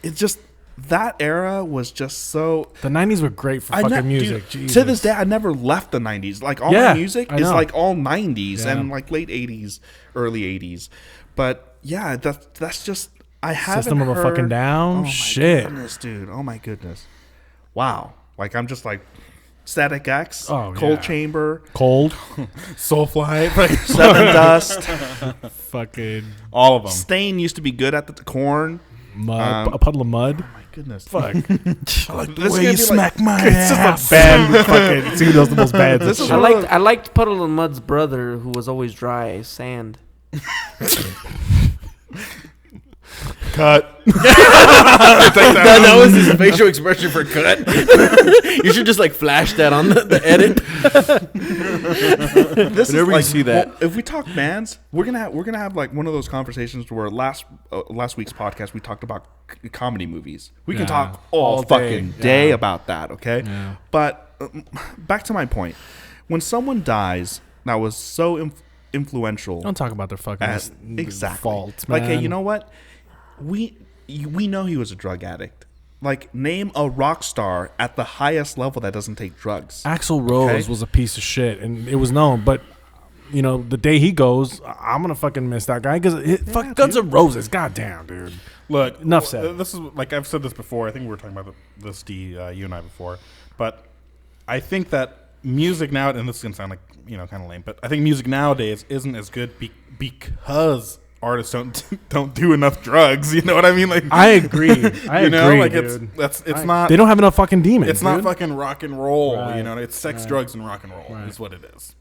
It's just that era was just so.
The 90s were great for
I
fucking
ne-
music.
dude,
Jesus.
to this day, I never left the 90s. Like all
Yeah,
my music
I
is
know.
like all 90s
Yeah.
and like late 80s, early 80s. But yeah, that's just I haven't
System of a
heard-
Fucking Down?
Oh my
Shit.
goodness, dude! Oh my goodness! Wow! Like I'm just like Static X,
Oh,
Cold
yeah.
Chamber,
Cold.
Soulfly. Like,
Seven Dust,
Fucking
all of them.
Stain used to be good at the Corn.
mud. A puddle of mud.
My goodness!
Fuck.
I like the way you smack my
It's just a band. Fucking. See those the most bands.
This
and
is
shit.
I liked Puddle of Mud's brother, who was always dry, Sand.
Cut.
That was his facial expression for cut. You should just like flash that on the edit.
This
Whenever you see that.
well, if we talk bands, we're gonna have like one of those conversations where last week's podcast we talked about comedy movies. We can
Yeah.
talk all
All day.
fucking day
Yeah.
about that, okay?
Yeah.
But back to my point, when someone dies that was so influential,
Don't talk about their fucking
exactly
faults, man.
like, hey, you know what? We know he was a drug addict. Like, name a rock star at the highest level that doesn't take drugs.
Axl Rose
Okay.
was a piece of shit, and it was known. But you know, the day he goes, I'm gonna fucking miss that guy because fuck Guns N' Roses. Goddamn, dude.
Look,
Enough said.
This is like I've said this before. I think we were talking about this, D, you and I before. But I think that music now, and this is gonna sound like kind of lame, but I think music nowadays isn't as good because artists don't do enough drugs. You know what I mean? Like
I agree. I agree,
like
dude.
it's not.
They don't have enough fucking demons.
It's not
dude.
fucking rock and roll.
Right.
You know, it's sex,
Right.
drugs, and rock and roll
Right.
is what it is.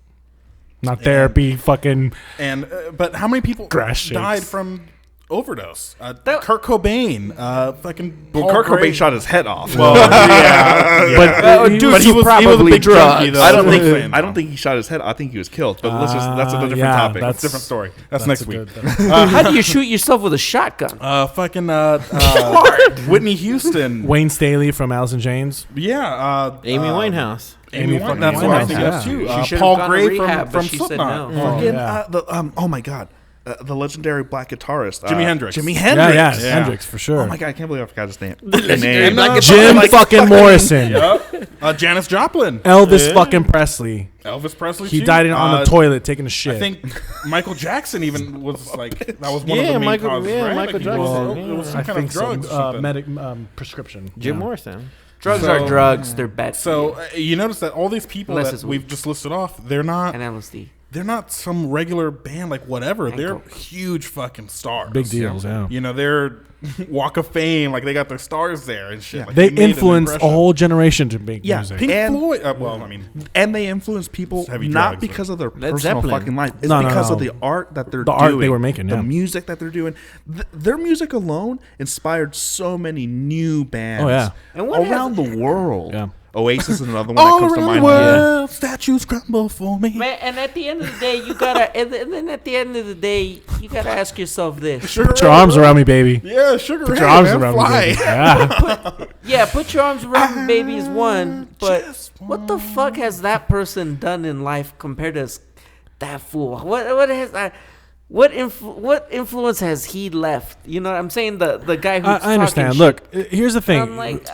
Not therapy. Fucking
And but how many people
Grass
died
shakes.
from overdose? Kurt Cobain, fucking.
Well,
Paul
Kurt Cobain
Gray.
shot his head off.
Well, yeah,
But
dude,
but he was a
probably
big
drugs.
junkie, though.
I don't
That's what I'm saying,
think
though.
he shot his head. I think he was killed. But that's a different
yeah,
topic.
that's-
Different story. That's next
a
week.
good-
How do you shoot yourself with a shotgun?
Fucking Whitney Houston.
Wayne Staley from Alice in Chains.
Yeah.
Amy Winehouse.
Amy
fucking
Winehouse. That's what I
Winehouse,
think
yeah.
of too.
She should've
Paul
gone to
Gray
rehab,
from
but she said
Slipknot.
no.
Oh,
Fucking,
yeah.
oh my god, the legendary black guitarist
Jimi Hendrix.
Jimi Hendrix.
Yeah,
Yeah.
Hendrix for sure.
Oh my god, I can't believe I forgot his name.
legendary
Name.
black
Jim fucking Morrison,
Janis Joplin.
Elvis fucking Presley.
Elvis Presley.
He
too.
died on the toilet taking a shit.
I think Michael Jackson even was like that was one of
Yeah,
the main
Michael-
causes,
yeah,
right?
Michael
Like, he was-
Jackson,
It was some
I
kind
think
of drugs. or something.
prescription.
Jim
Yeah.
Morrison.
Drugs
So-
are drugs. They're bad.
So you notice that all these people
Unless
that
it's
we've
weed.
just listed off, they're not
and LSD.
some regular band like whatever.
And
They're
coke.
huge fucking stars.
Big deals, yeah.
You know, they're Walk of Fame, like they got their stars there and shit.
Yeah.
Like,
They
made an
influenced a
impression.
whole generation to make
Yeah,
music.
Pink
And-
Floyd. Well, I mean,
And they influence people
It's heavy
not
drugs,
because of their
Led
personal
Zeppelin.
fucking life. It's
No, no,
because
no.
of the art that they're
The
doing.
art they were making,
The
yeah.
music that they're doing. Their music alone inspired so many new bands
Oh, yeah.
And what
around the world.
Yeah.
Oasis is another one
all
that comes to
around
mind.
the world, statues crumble for me.
Man, and at the end of the day, you gotta, and then at the end of the day, you gotta ask yourself this:
Sugar
Put your arms around me, baby.
Yeah, Sugar
Put
Ray,
your arms
man,
around
fly.
me, baby. Yeah.
yeah, put your arms around me, baby is one, but what the fuck has that person done in life compared to that fool? What has what influence has he left? You know what I'm saying? The guy who's
I understand.
talking
Look,
shit.
here's the thing.
I'm like,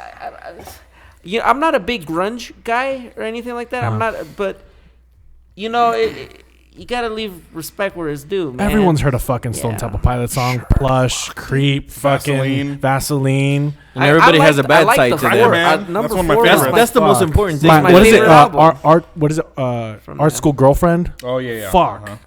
yeah, I'm not a big grunge guy or anything like that. I'm not, but you know, you gotta leave respect where it's due, man.
Everyone's heard a fucking Stone
Yeah.
Temple Pilot song. Plush, Creep, fucking Vaseline.
And everybody has a bad side to
the
them.
four.
Man,
Number
that's one of my
four is
favorites.
That's the most
Fuck.
important thing.
My
What is it?
favorite album.
Art. What is it?
From
Art
the-
School Girlfriend.
Oh yeah.
Fuck.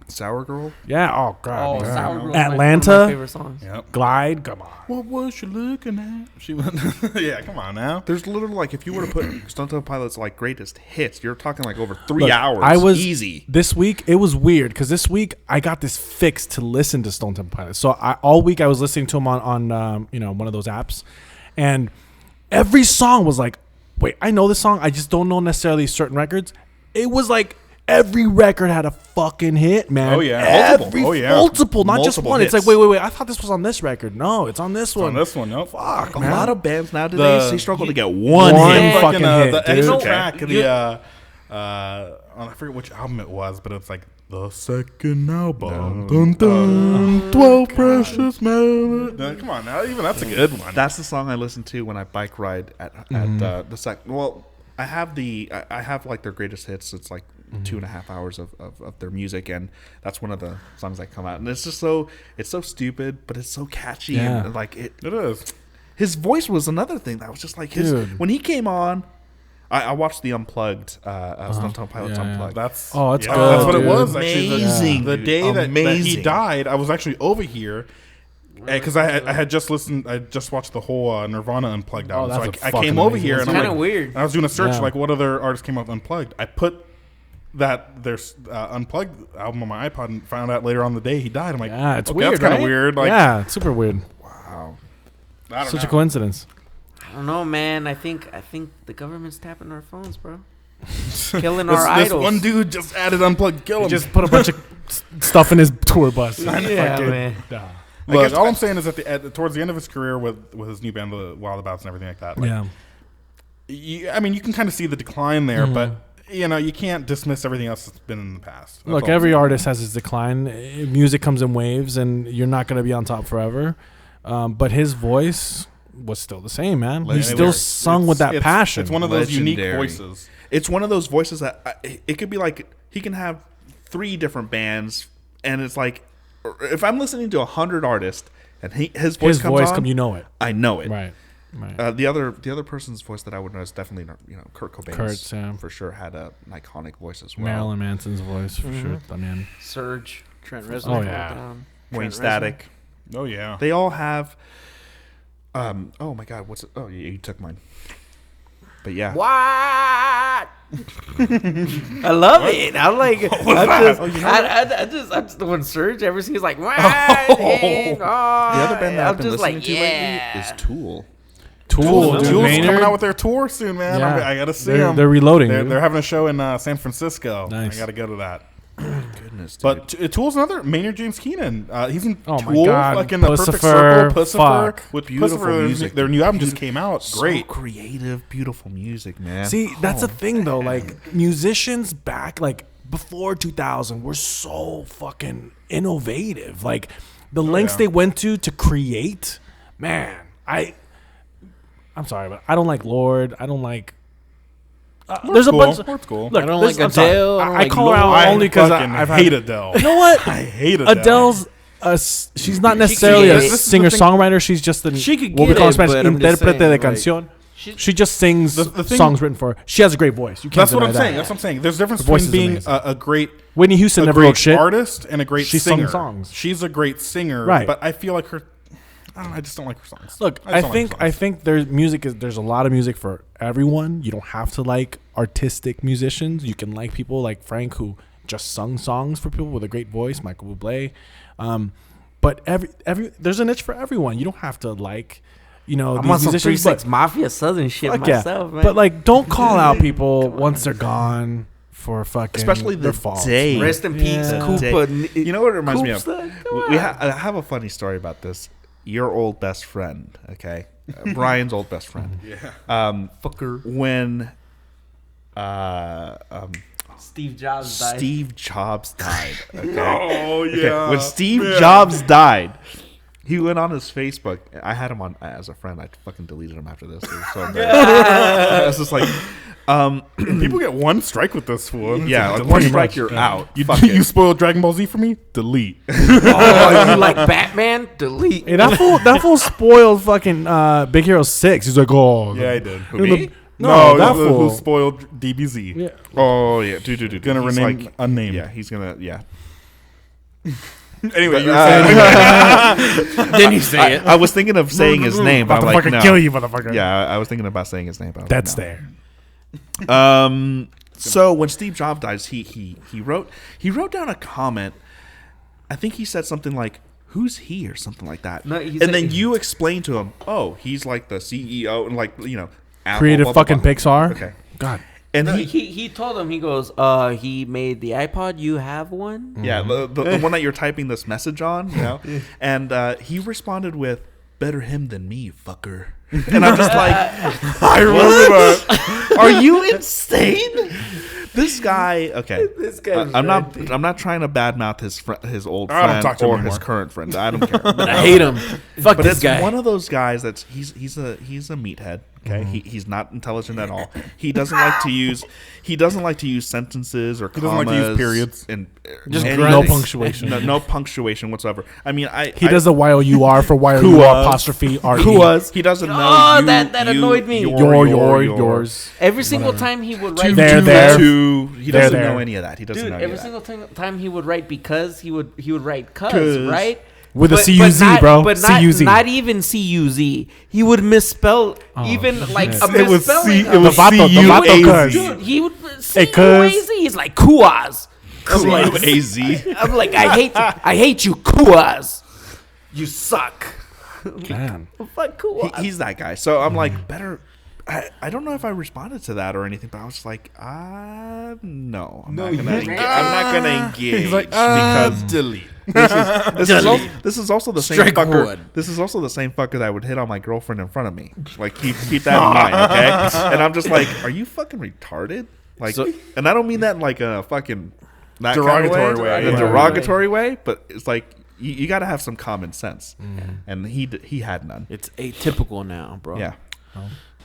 Sour Girl.
Yeah. Oh god.
Oh,
yeah.
Sour Girl is
Atlanta?
one of my favorite songs.
Yep.
Glide. Come on.
What was she looking at? She went. Yeah, come on now.
There's literally like if you were to put Stone Temple Pilots like greatest hits, you're talking like over 3
Look,
hours.
I was
easy.
this week. It was weird because this week I got this fix to listen to Stone Temple Pilots. So all week I was listening to them on one of those apps, and every song was like, wait, I know this song. I just don't know necessarily certain records. It was like every record had a fucking hit, man.
Oh, yeah.
Every
Multiple. Oh, yeah.
multiple, not just
Multiple
one. It's
hits.
like wait. I thought this was on this record. No, it's on this
On
one.
this one, nope.
Fuck,
A
man.
lot of bands nowadays
The-
they struggle to get one
One
hit.
fuck- fucking hit,
the
dude.
extra
Okay.
track, the I forget which album it was, but it's like the second album. Dun, dun, 12 precious minutes. Come on now, even that's a good one.
That's the song I listen to when I bike ride at the sec. Well, I have like their greatest hits. It's like 2.5 hours of their music, and that's one of the songs that come out. And it's just it's so stupid, but it's so catchy.
Yeah.
And like it
is.
his voice was another thing that was just like
Dude.
when he came on. I watched the Unplugged, Stone Temple Pilots
Yeah, yeah.
Unplugged.
That's
Oh, it's
yeah,
good,
That's what
dude.
it was. Actually,
Amazing,
the
dude.
day that he
Amazing.
died, I was actually over here. Because I had just listened, I just watched the whole Nirvana Unplugged album.
that's
so
a
I
fucking
came over
amazing
here and
song.
I'm
Kinda
like,
weird.
and I was doing a search
Yeah.
like what other artists came out with Unplugged. I put there's Unplugged album on my iPod and found out later on the day he died. I'm like,
Yeah, it's
okay,
weird.
That's kind
right?
of weird. Like,
yeah, it's super weird.
Wow.
I don't
Such
know.
a coincidence.
I don't know, man. I think the government's tapping our phones, bro. Killing
This,
our
this
idols.
one dude just added Unplugged. Kill him.
Just put a bunch of stuff in his tour bus.
Yeah,
Fucking-
man.
Nah.
Look,
guess
all
I-
I'm saying is that towards the end of his career with his new band, the Wild Abouts and everything like that. Like,
Yeah.
I mean, you can kind of see the decline there, but you can't dismiss everything else that's been in the past. That's
Look,
all.
every artist has its decline. Music comes in waves, and you're not going to be on top forever. But his voice was still the same, man. He
Legendary.
still sung with that passion.
It's one of those unique
Legendary.
voices.
It's one of those voices that it could be like he can have 3 different bands, and it's like if I'm listening to 100 artists and his voice comes on,
you know it.
I know it.
Right. Right.
The other person's voice that I would know is definitely Kurt Cobain's.
Kurt's, yeah.
For sure had an iconic voice as well.
Marilyn Manson's voice, for sure. I mean,
Surge.
Trent
oh,
Reznor.
yeah.
Wayne
Trent
Static.
Oh yeah.
They all have. Oh my God! What's it? Oh, you took mine. But yeah.
What? I love it. I'm like, I just when Surge ever sees like, what?
The other band that
I'm
I've been
just
listening
like,
to
yeah.
lately is Tool.
Tool, dude,
Tool's
Maynard.
coming out with their tour soon, man.
Yeah.
I gotta see
They're-
them.
they're reloading, dude.
They're having a show in San Francisco.
Nice.
I gotta go to that.
Goodness, dude.
But Tool's another Maynard James Keenan. He's in
Oh my
Tool,
God.
like in the Perfect
Pussifer,
Circle, Pussifer.
fuck.
With
Beautiful
Pussifer,
music.
their new album just came out.
so
Great.
creative, beautiful music, man.
See, that's the thing, though. Like, musicians back before 2000 were so fucking innovative. Like the lengths they went to create, man. I'm sorry, but I don't like Lord. I don't like. There's a bunch.
Lord's cool.
Look,
I don't like Adele.
I call her out only because I
hate Adele.
You know what?
I hate Adele.
Adele's she's not necessarily a
This is
singer songwriter. She's just
She could
what we
get
call in
it,
Spanish
but I'm just
intérprete
saying,
de canción. She just sings
The thing-
songs written for her. She has a great voice. You can't
That's what
deny
I'm
that.
saying. That's what I'm saying. There's a difference
Her voice
between
is
being
amazing.
a great
Whitney Houston
a
never
great
wrote shit.
artist and a great
She
singer.
sung songs.
She's a great singer,
Right.
but I feel like her. I just don't like her songs.
Look,
just
I
don't
think
like her
I
songs.
think there's a lot of music for everyone. You don't have to like artistic musicians. You can like people like Frank who just sung songs for people with a great voice, Michael Bublé. But every there's a niche for everyone. You don't have to like,
I'm on
these
some
musicians.
3-6 Mafia Southern shit
Fuck yeah.
myself, man.
But like, don't call out people once they're gone for fucking
Especially
their
the
faults.
day.
rest in peace,
Yeah.
Koopa.
You know what it reminds me of?
Koopsta?
I have a funny story about this. Your old best friend, okay? Brian's old best friend.
Yeah.
Fucker.
When
Steve Jobs died.
Steve Jobs died, okay?
Oh yeah.
When Steve Jobs died, he went on his Facebook. I had him on as a friend. I fucking deleted him after this. It was so embarrassing. I was just like,
People get one strike with this fool.
yeah, like
Delete.
one strike, you're out.
You,
Fuck it.
you spoiled Dragon Ball Z for me? Delete.
Oh, you like Batman? Delete.
Hey, that fool spoiled fucking Big Hero 6. He's like, oh,
Yeah, I did.
you know,
Me?
No, that
who
fool.
spoiled DBZ.
Yeah.
Oh yeah, dude.
Gonna
He's
rename
like,
unnamed.
yeah, he's gonna
Anyway, you were saying.
Then you say it.
I was thinking of saying his name, but I'm like,
Motherfucker,
no.
kill you, motherfucker.
Yeah, I was thinking about saying his name, but I was
That's
like, no.
there.
So when Steve Jobs dies, he wrote down a comment. I think he said something like, "Who's he?" or something like that.
No,
and
he said-
then you explained to him, "Oh, he's like the CEO and like Apple,
Created
blah, blah,
fucking
blah."
Pixar.
Okay,
God.
and
No,
he
he told him, he goes, he made the iPod. You have one?
yeah the one that you're typing this message on, and he responded with, "Better him than me, fucker." And I'm just like,
I remember that.
are you insane? This guy, okay.
This guy's
I'm not trying to badmouth his old
I don't
friend
talk to him
or his
anymore.
current friend. I don't care. But
I hate him. Fuck
But
this
it's
guy.
one of those guys that's he's a meathead. Okay, he's not intelligent at all. He doesn't like to use sentences or
He
commas.
doesn't like to use periods.
And
Just
anything.
no punctuation.
No punctuation whatsoever. I mean,
He does the YOUR for YOUR apostrophe RE.
He doesn't know.
Oh, that annoyed me.
Yours.
Every single time he would write
There,
because-
there.
He doesn't
there.
know any of that. He doesn't
Dude,
know any
every
of that.
single time he would write because he would write cuz,
'Cause.
right?
With a
But
CUZ,
not-
bro.
But not,
CUZ.
not even CUZ. He would misspell even like a
It was
misspelling.
it was
The Vato
C-U-A-Z.
cuz.
Dude, he would
Hey, cuz.
C-U-A-Z. He's like Kuaz. I'm like,
AZ.
I'm like, I hate you, Kuaz. You suck.
Man.
Fuck Kuaz.
He's that guy. So I'm like, better. I don't know if I responded to that or anything, but I was just like, no, I'm not gonna engage.
He's like,
because
delete.
this is also the same
Strike
fucker.
one.
This is also the same fucker that would hit on my girlfriend in front of me. Like keep that in mind, okay? And I'm just like, are you fucking retarded? Like,
So-
and I don't mean that in like a fucking that
Derogatory
kind of
way.
a
Yeah.
derogatory way, but it's like you got to have some common sense, and he had none.
It's atypical now, bro.
Yeah.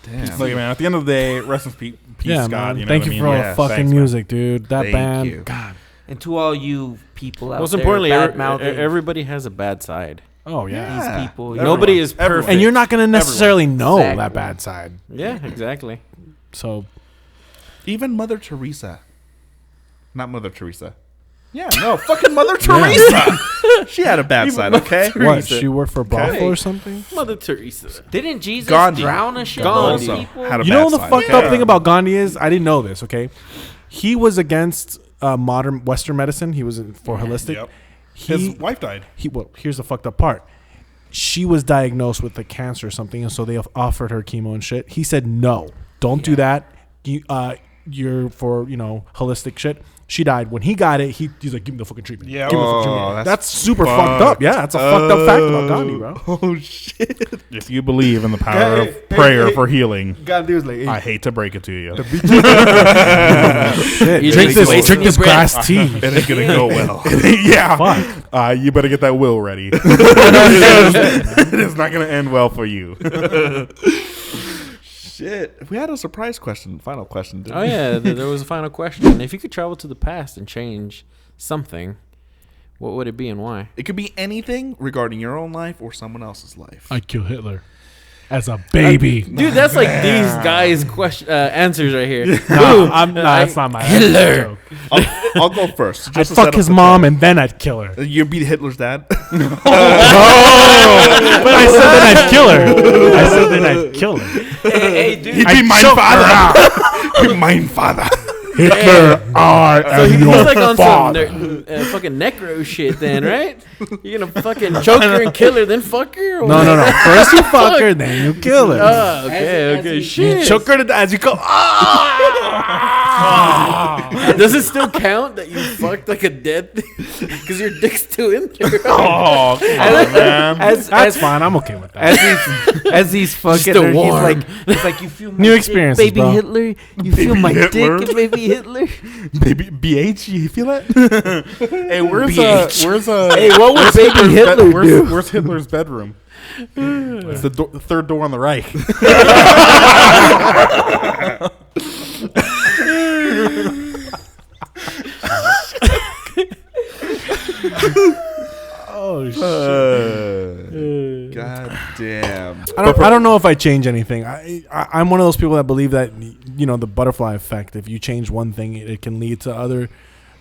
Damn.
Like, man, at the end of the day, rest in peace,
Yeah,
Scott.
man.
You know
Thank
what
you
I
for
mean?
all
Yeah,
the fucking
thanks, man.
music, dude. That
Thank
band.
you.
God.
And to all you people out
Most
there,
importantly,
bad-mouthing
everybody has a bad side.
Oh, yeah.
these people.
Nobody is perfect.
And you're not going to necessarily know
Exactly.
that bad side.
Yeah, exactly.
So,
Even Mother Teresa. Not Mother Teresa. Yeah, no, fucking Mother Teresa. She had a bad side, okay?
what? She worked for brothel or something?
Mother Teresa.
Didn't Jesus
Gandhi.
drown a shit
Gandhi.
of people?
Had a
You
bad
know the
side.
fucked up thing about Gandhi is? I didn't know this, okay? He was against modern Western medicine. He was for holistic.
Yep.
He,
His wife died.
well, here's the fucked up part. She was diagnosed with a cancer or something, and so they offered her chemo and shit. He said, no, don't do that. you're for holistic shit. She died when he got it. He's like, give me the fucking treatment.
Yeah.
Give me the fucking treatment. That's super
fucked.
fucked up. Yeah, that's a fucked up fact about Gandhi, bro.
Oh shit!
If you believe in the power of prayer for healing,
Gandhi was like,
I hate to break it to you.
shit,
You
drink
just
this
wasting your breath.
grass tea.
It ain't gonna go well.
Yeah, fuck.
You better get that will ready. It is not gonna end well for you.
Shit! We had a surprise question, final question. Didn't
Oh
we?
yeah, there was a final question. If you could travel to the past and change something, what would it be and why?
It could be anything regarding your own life or someone else's life.
I kill Hitler as a baby.
Dude, that's like these guys' answers right here.
That's not my
Hitler.
joke.
I'll go first.
I'd
just to
fuck
set up
his
the
mom
tone.
and then I'd kill her.
You'd be Hitler's dad.
But I said then I'd kill her. I said then I'd kill her.
Hey, dude.
He'd be my father. My father.
Hitler, I
So
am
he's
your
like on
father.
some fucking necro shit then, right? You're gonna fucking choke her and kill her, then fuck her? Or
No. First you fuck her, then you kill her.
Oh, okay,
As
okay.
he-
Shit.
You choke her to death as you go.
Does it still count that you fucked like a dead thing? Because your dick's still in there.
Oh, come on, man.
That's fine. I'm okay with that.
As he's fucking
Still
her,
warm.
he's like, you feel my
New
dick,
experiences,
baby
bro.
Hitler. You feel my
Hitler.
dick, baby Hitler.
Baby BH, you feel it? Hey, where's
Hey, what would baby Hitler do?
Where's Hitler's bedroom? It's the third door on the right.
Oh shit.
God damn.
I don't know if I change anything. I'm one of those people that believe that the butterfly effect. If you change one thing, it can lead to other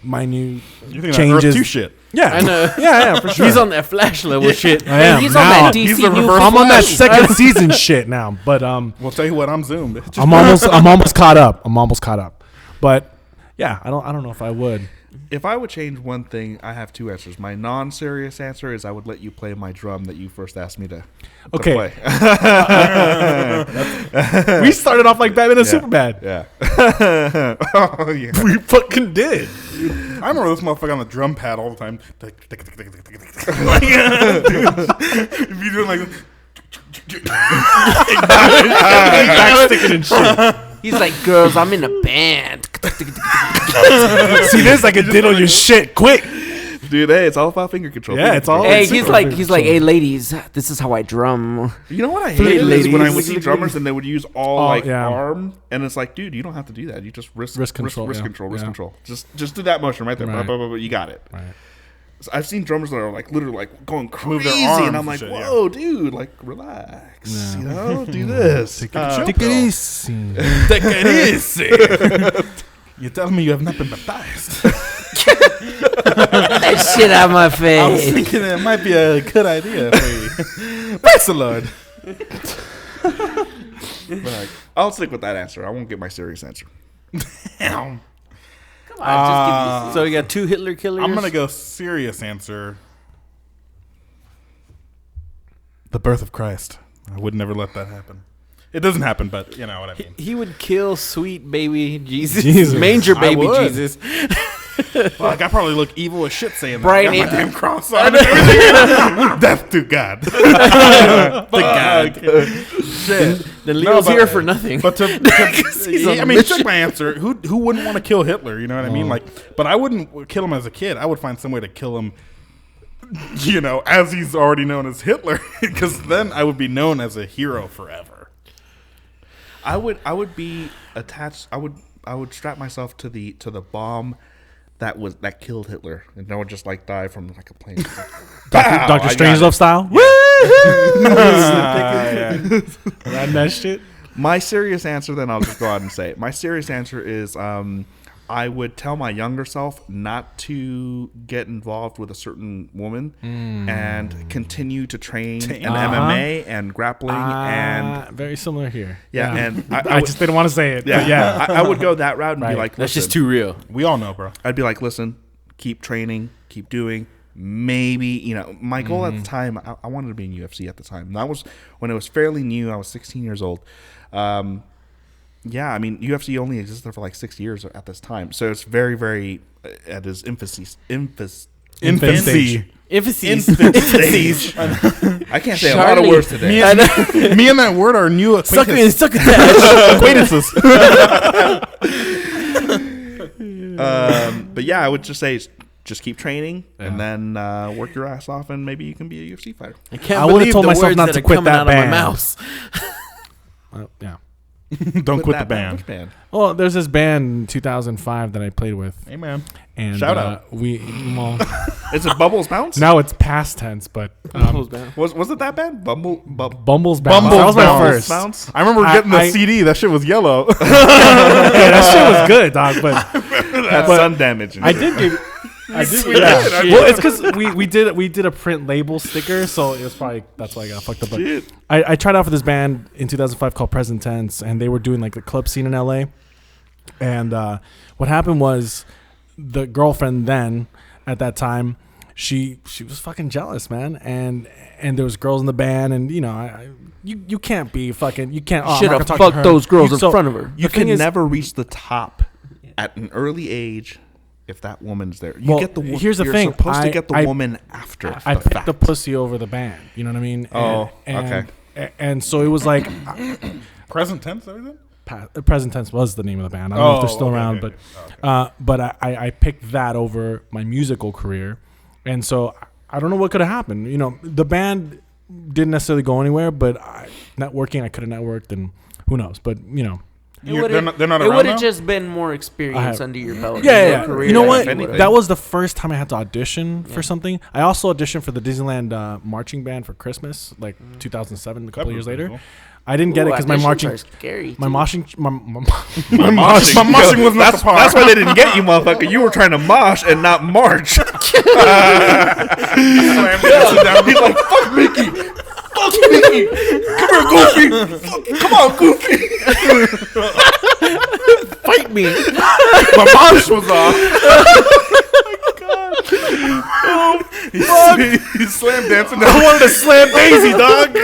minute
You think
changes.
that Earth 2 shit?
Yeah,
I know.
yeah, for sure.
He's on that Flash level shit.
I am
He's on
now.
that DC
He's the
new
reverse
I'm on that
Flash.
second season shit now, but
Well, tell you what, I'm zoomed. Just
I'm almost caught up. But yeah, I don't know if I would.
If I would change one thing, I have two answers. My non-serious answer is I would let you play my drum that you first asked me to
Okay.
play.
We started off like Batman and Superbad.
Yeah.
oh, yeah.
We fucking did.
I remember this motherfucker on the drum pad all the time. Like, if you doing like
Backsticking and shit.
He's like, girls, I'm in a band.
See this? I can diddle your shit quick.
Dude, hey, it's all about finger control.
Yeah, it's all-
Hey,
it's
he's
super
like,
fucking
hey, ladies, this is how I drum.
You know what I
Hey,
hate is when I would
ladies.
see drummers and they would use all
yeah.
arm, and it's like, dude, you don't have to do that. You just wrist
control,
wrist
yeah.
control.
Yeah.
Just do that motion right there.
Right.
Blah, blah, blah, you got it.
Right.
So I've seen drummers that are like literally like going
Move
crazy,
their arms
and I'm
and
like,
shit, yeah.
whoa, dude, like relax.
Yeah.
You know, do this.
Take it
Take it easy.
Take it easy. You're telling me you have not been baptized?
That shit out my
I was
face.
thinking it might be a good idea for you. Praise the Lord.
But like, I'll stick with that answer. I won't get my serious answer.
Damn.
Come on, just give me
So you got two Hitler killers.
I'm gonna go serious answer. The birth of Christ. I would never let that happen. It doesn't happen, but you know what I mean.
He would kill sweet baby Jesus,
Jesus.
manger
I
baby
would.
Jesus.
Fuck, I probally look evil as shit saying that.
Brian,
I got my
it-
damn cross on and everything. Death to God.
God.
Shit.
Then Leo's
but-
here for nothing.
But
he's on
I
a
mean,
mission.
check my answer. Who wouldn't want to kill Hitler? You know what I mean? Like, but I wouldn't kill him as a kid. I would find some way to kill him. You know, as he's already known as Hitler, because then I would be known as a hero forever.
I would be attached. I would strap myself to the bomb that killed Hitler, and I would just like die from like a plane. Pow!
Dr.
I
Strangelove
got it.
style.
Yeah.
That shit.
My serious answer, then I'll just go out and say it. My serious answer is I would tell my younger self not to get involved with a certain woman and continue to train in MMA and grappling and
very similar here.
yeah, and
I just didn't want to say it.
yeah,
but yeah.
I would go that route and be
Right.
like,
That's
listen,
just too real.
We all know, bro.
I'd be like, listen, keep training, keep doing. Maybe, you know, my goal at the time, I wanted to be in UFC at the time. And that was when it was fairly new. I was 16 years old. Yeah, I mean, UFC only existed for like 6 years at this time, so it's very, very at its infancy.
Infancy.
Emphases.
I can't say a lot of words today.
Me and that word are new acquaintances. Acquaintances.
But yeah, I would just say just keep training and then work your ass off, and maybe you can be a UFC fighter.
I would have told myself not to quit that band. Yeah.
Don't quit the band.
Which band?
Well, there's this band in 2005 that I played with.
Hey, man.
And
Shout out.
Is it Bubbles Bounce?
Now it's past tense, but
Was it that band?
Bumbles Bounce.
Bumbles
That was my
Bounce.
first.
I remember getting the CD. That shit was yellow.
Yeah, that shit was good, dog. But
Had sun damage.
I did give. I did.
did.
Well, it's because we did a print label sticker, so it was probably that's why I got fucked up. But I tried out for this band in 2005 called Present Tense, and they were doing like the club scene in LA. And what happened was the girlfriend then at that time, she was fucking jealous, man, and there was girls in the band, and you know you can't be fucking you can't
should have fucked those girls in front of her.
You can never reach the top at an early age. If that woman's there,
here's the thing.
You're supposed to get the woman after.
I picked the pussy over the band. You know what I mean?
Okay.
And so it was like
Present tense, everything?
Present Tense was the name of the band. I don't know if they're still around, but I picked that over my musical career, and so I don't know what could have happened. You know, the band didn't necessarily go anywhere, but networking, I could have networked, and who knows? But you know.
They're not around
It would have
now?
just been more experience under your belt.
Yeah.
Career,
you know what?
anything.
That was the first time I had to audition for something. I also auditioned for the Disneyland marching band for Christmas, like 2007, a couple of years later.
Cool.
I didn't get it because my marching was
not the part.
That's why they didn't get you, motherfucker. You were trying to mosh and not march. He's like, fuck Mickey. Fuck Mickey. Come here, Goofy. Come on, Goofy.
Fight me.
My mosh was off. He's slam dancing.
I wanted to slam Daisy, dog.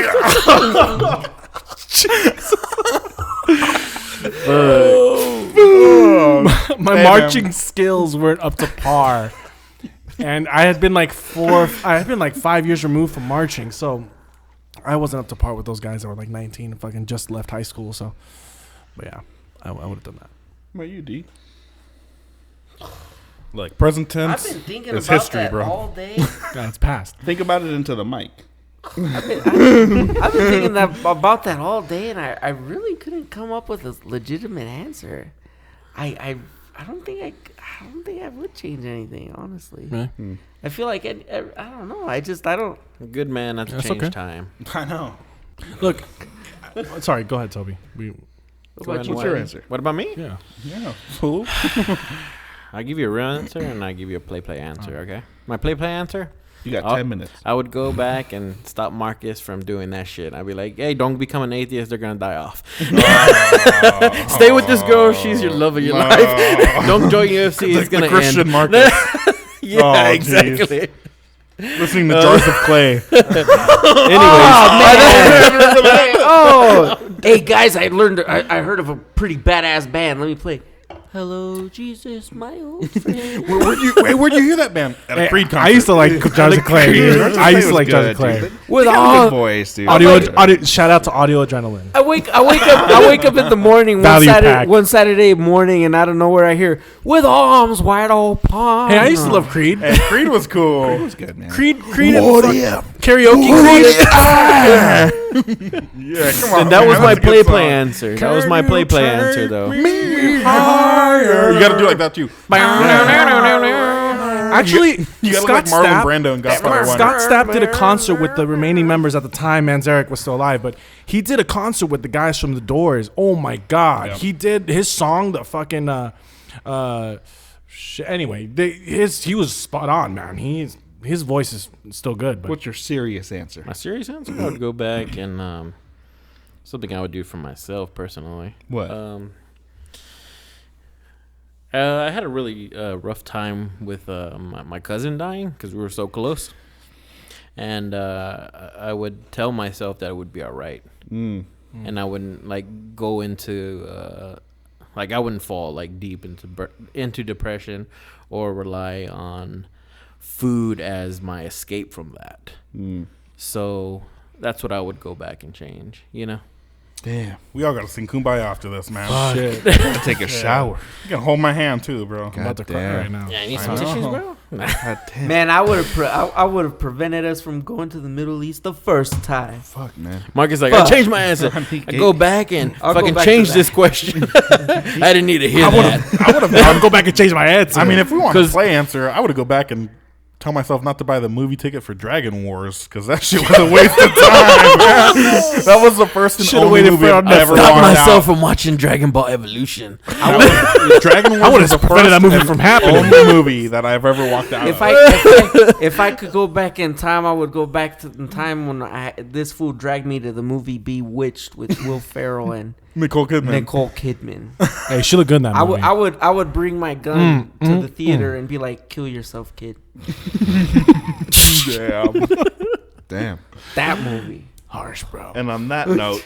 My marching skills weren't up to par, and I had been like 5 years removed from marching, so I wasn't up to par with those guys that were like 19 and fucking just left high school. So, but yeah, I would have done that.
What you, D?
Like present tense.
I've been thinking
is
about
history,
that
bro.
all day.
Yeah, it's past.
Think about it into the mic.
I've been thinking about that all day, and I really couldn't come up with a legitimate answer. I don't think I would change anything, honestly.
Really?
I feel like I don't know. I don't.
A good man not to
That's
change
okay.
time.
I know.
Look, sorry. Go ahead, Toby.
What's your answer?
What about me?
Yeah.
Yeah. Fool.
I give you a real answer and I give you a play answer. Okay. My play answer.
You got 10 minutes.
I would go back and stop Marcus from doing that shit. I'd be like, hey, don't become an atheist. They're going to die off. Stay with this girl. She's your love of your life. Don't join UFC. It's going to end.
Christian Marcus.
Yeah,
Oh,
exactly.
Listening to Jars of Clay.
Hey guys, I heard of a pretty badass band. Let me play. Hello, Jesus, my old friend.
Where'd you hear that band? At a Creed concert.
I used to like Jars of Clay. Dude. I used to like Jars of Clay.
With
They got a
all
good voice, dude.
Audio. Shout out to Audio Adrenaline.
I wake up in the morning one Saturday morning, and out of nowhere I hear "With arms wide open."
Hey, I used to love Creed.
Hey, Creed was cool.
It was good, man.
Creed.
yeah.
Karaoke. Creed.
Yeah, come on.
And that
man,
was
that's
my
a good
play
song.
answer. That was my play answer, though.
You gotta do like that too.
Actually,
You gotta
Scott
look like Marlon
Stapp.
Brando in Godfather 1.
Scott Stapp did a concert with the remaining members at the time. Manzarek was still alive, but he did a concert with the guys from The Doors. Oh my God,
Yeah.
he did his song, the fucking anyway, he was spot on, man. His voice is still good. But
What's your serious answer?
My serious answer, I would go back and something I would do for myself personally.
What?
I had a really rough time with my cousin dying because we were so close, and I would tell myself that it would be all right. and I wouldn't like go into like I wouldn't fall like deep into depression or rely on food as my escape from that. So that's what I would go back and change, you know.
Damn.
We all got to sing Kumbaya after this, man.
Shit.
I take a shower.
You can hold my hand too, bro.
I'm about to cry
damn.
right now.
Yeah, you need
I
some
know.
tissues, bro.
God damn.
Man, I would have prevented us from going to the Middle East the first time.
Fuck, man.
Marcus like,
Fuck.
I changed my answer. I go back and
I'll go
fucking
back to
change
that.
this question. I didn't need to hear that.
I would have go back and change my answer.
I mean, if we want to
'Cause-
play answer, I would go back and tell myself not to buy the movie ticket for Dragon Wars because that shit was a waste of time. Man. That was the first and
Should've
only
waited
movie
for
I've
Netflix.
ever
Stop
walked
myself
out.
from watching Dragon Ball Evolution.
Dragon Wars
I would
was
have
the
prevented that
first
movie
and
from happening.
only movie that I've ever walked out
If
of.
if I could go back in time, I would go back to the time when this fool dragged me to the movie Bewitched with Will Ferrell and
Nicole Kidman.
Nicole Kidman.
Hey, she look good in that movie.
I would bring my gun to the theater and be like, "Kill yourself, kid."
Damn.
Damn.
That movie.
Harsh, bro.
And on that note,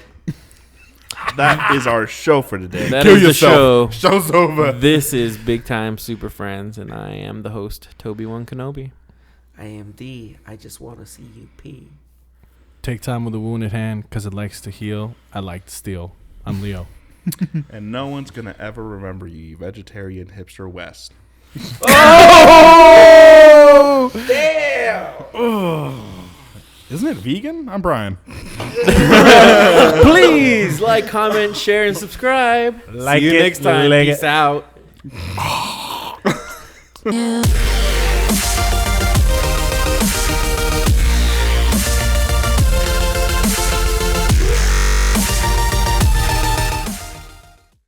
that is our show for today.
That
Kill
is the
yourself.
show.
Show's over.
This is Big Time Super Friends, and I am the host, Toby1 Kenobi.
I am D. I just want to see you pee.
Take time with a wounded hand because it likes to heal. I like to steal. I'm Leo.
And no one's going to ever remember you, you vegetarian hipster West.
Oh! Damn!
Isn't it vegan? I'm Brian.
Please like, comment, share, and subscribe.
Like
See you
it,
next time.
like
Peace
it.
out.
Yeah.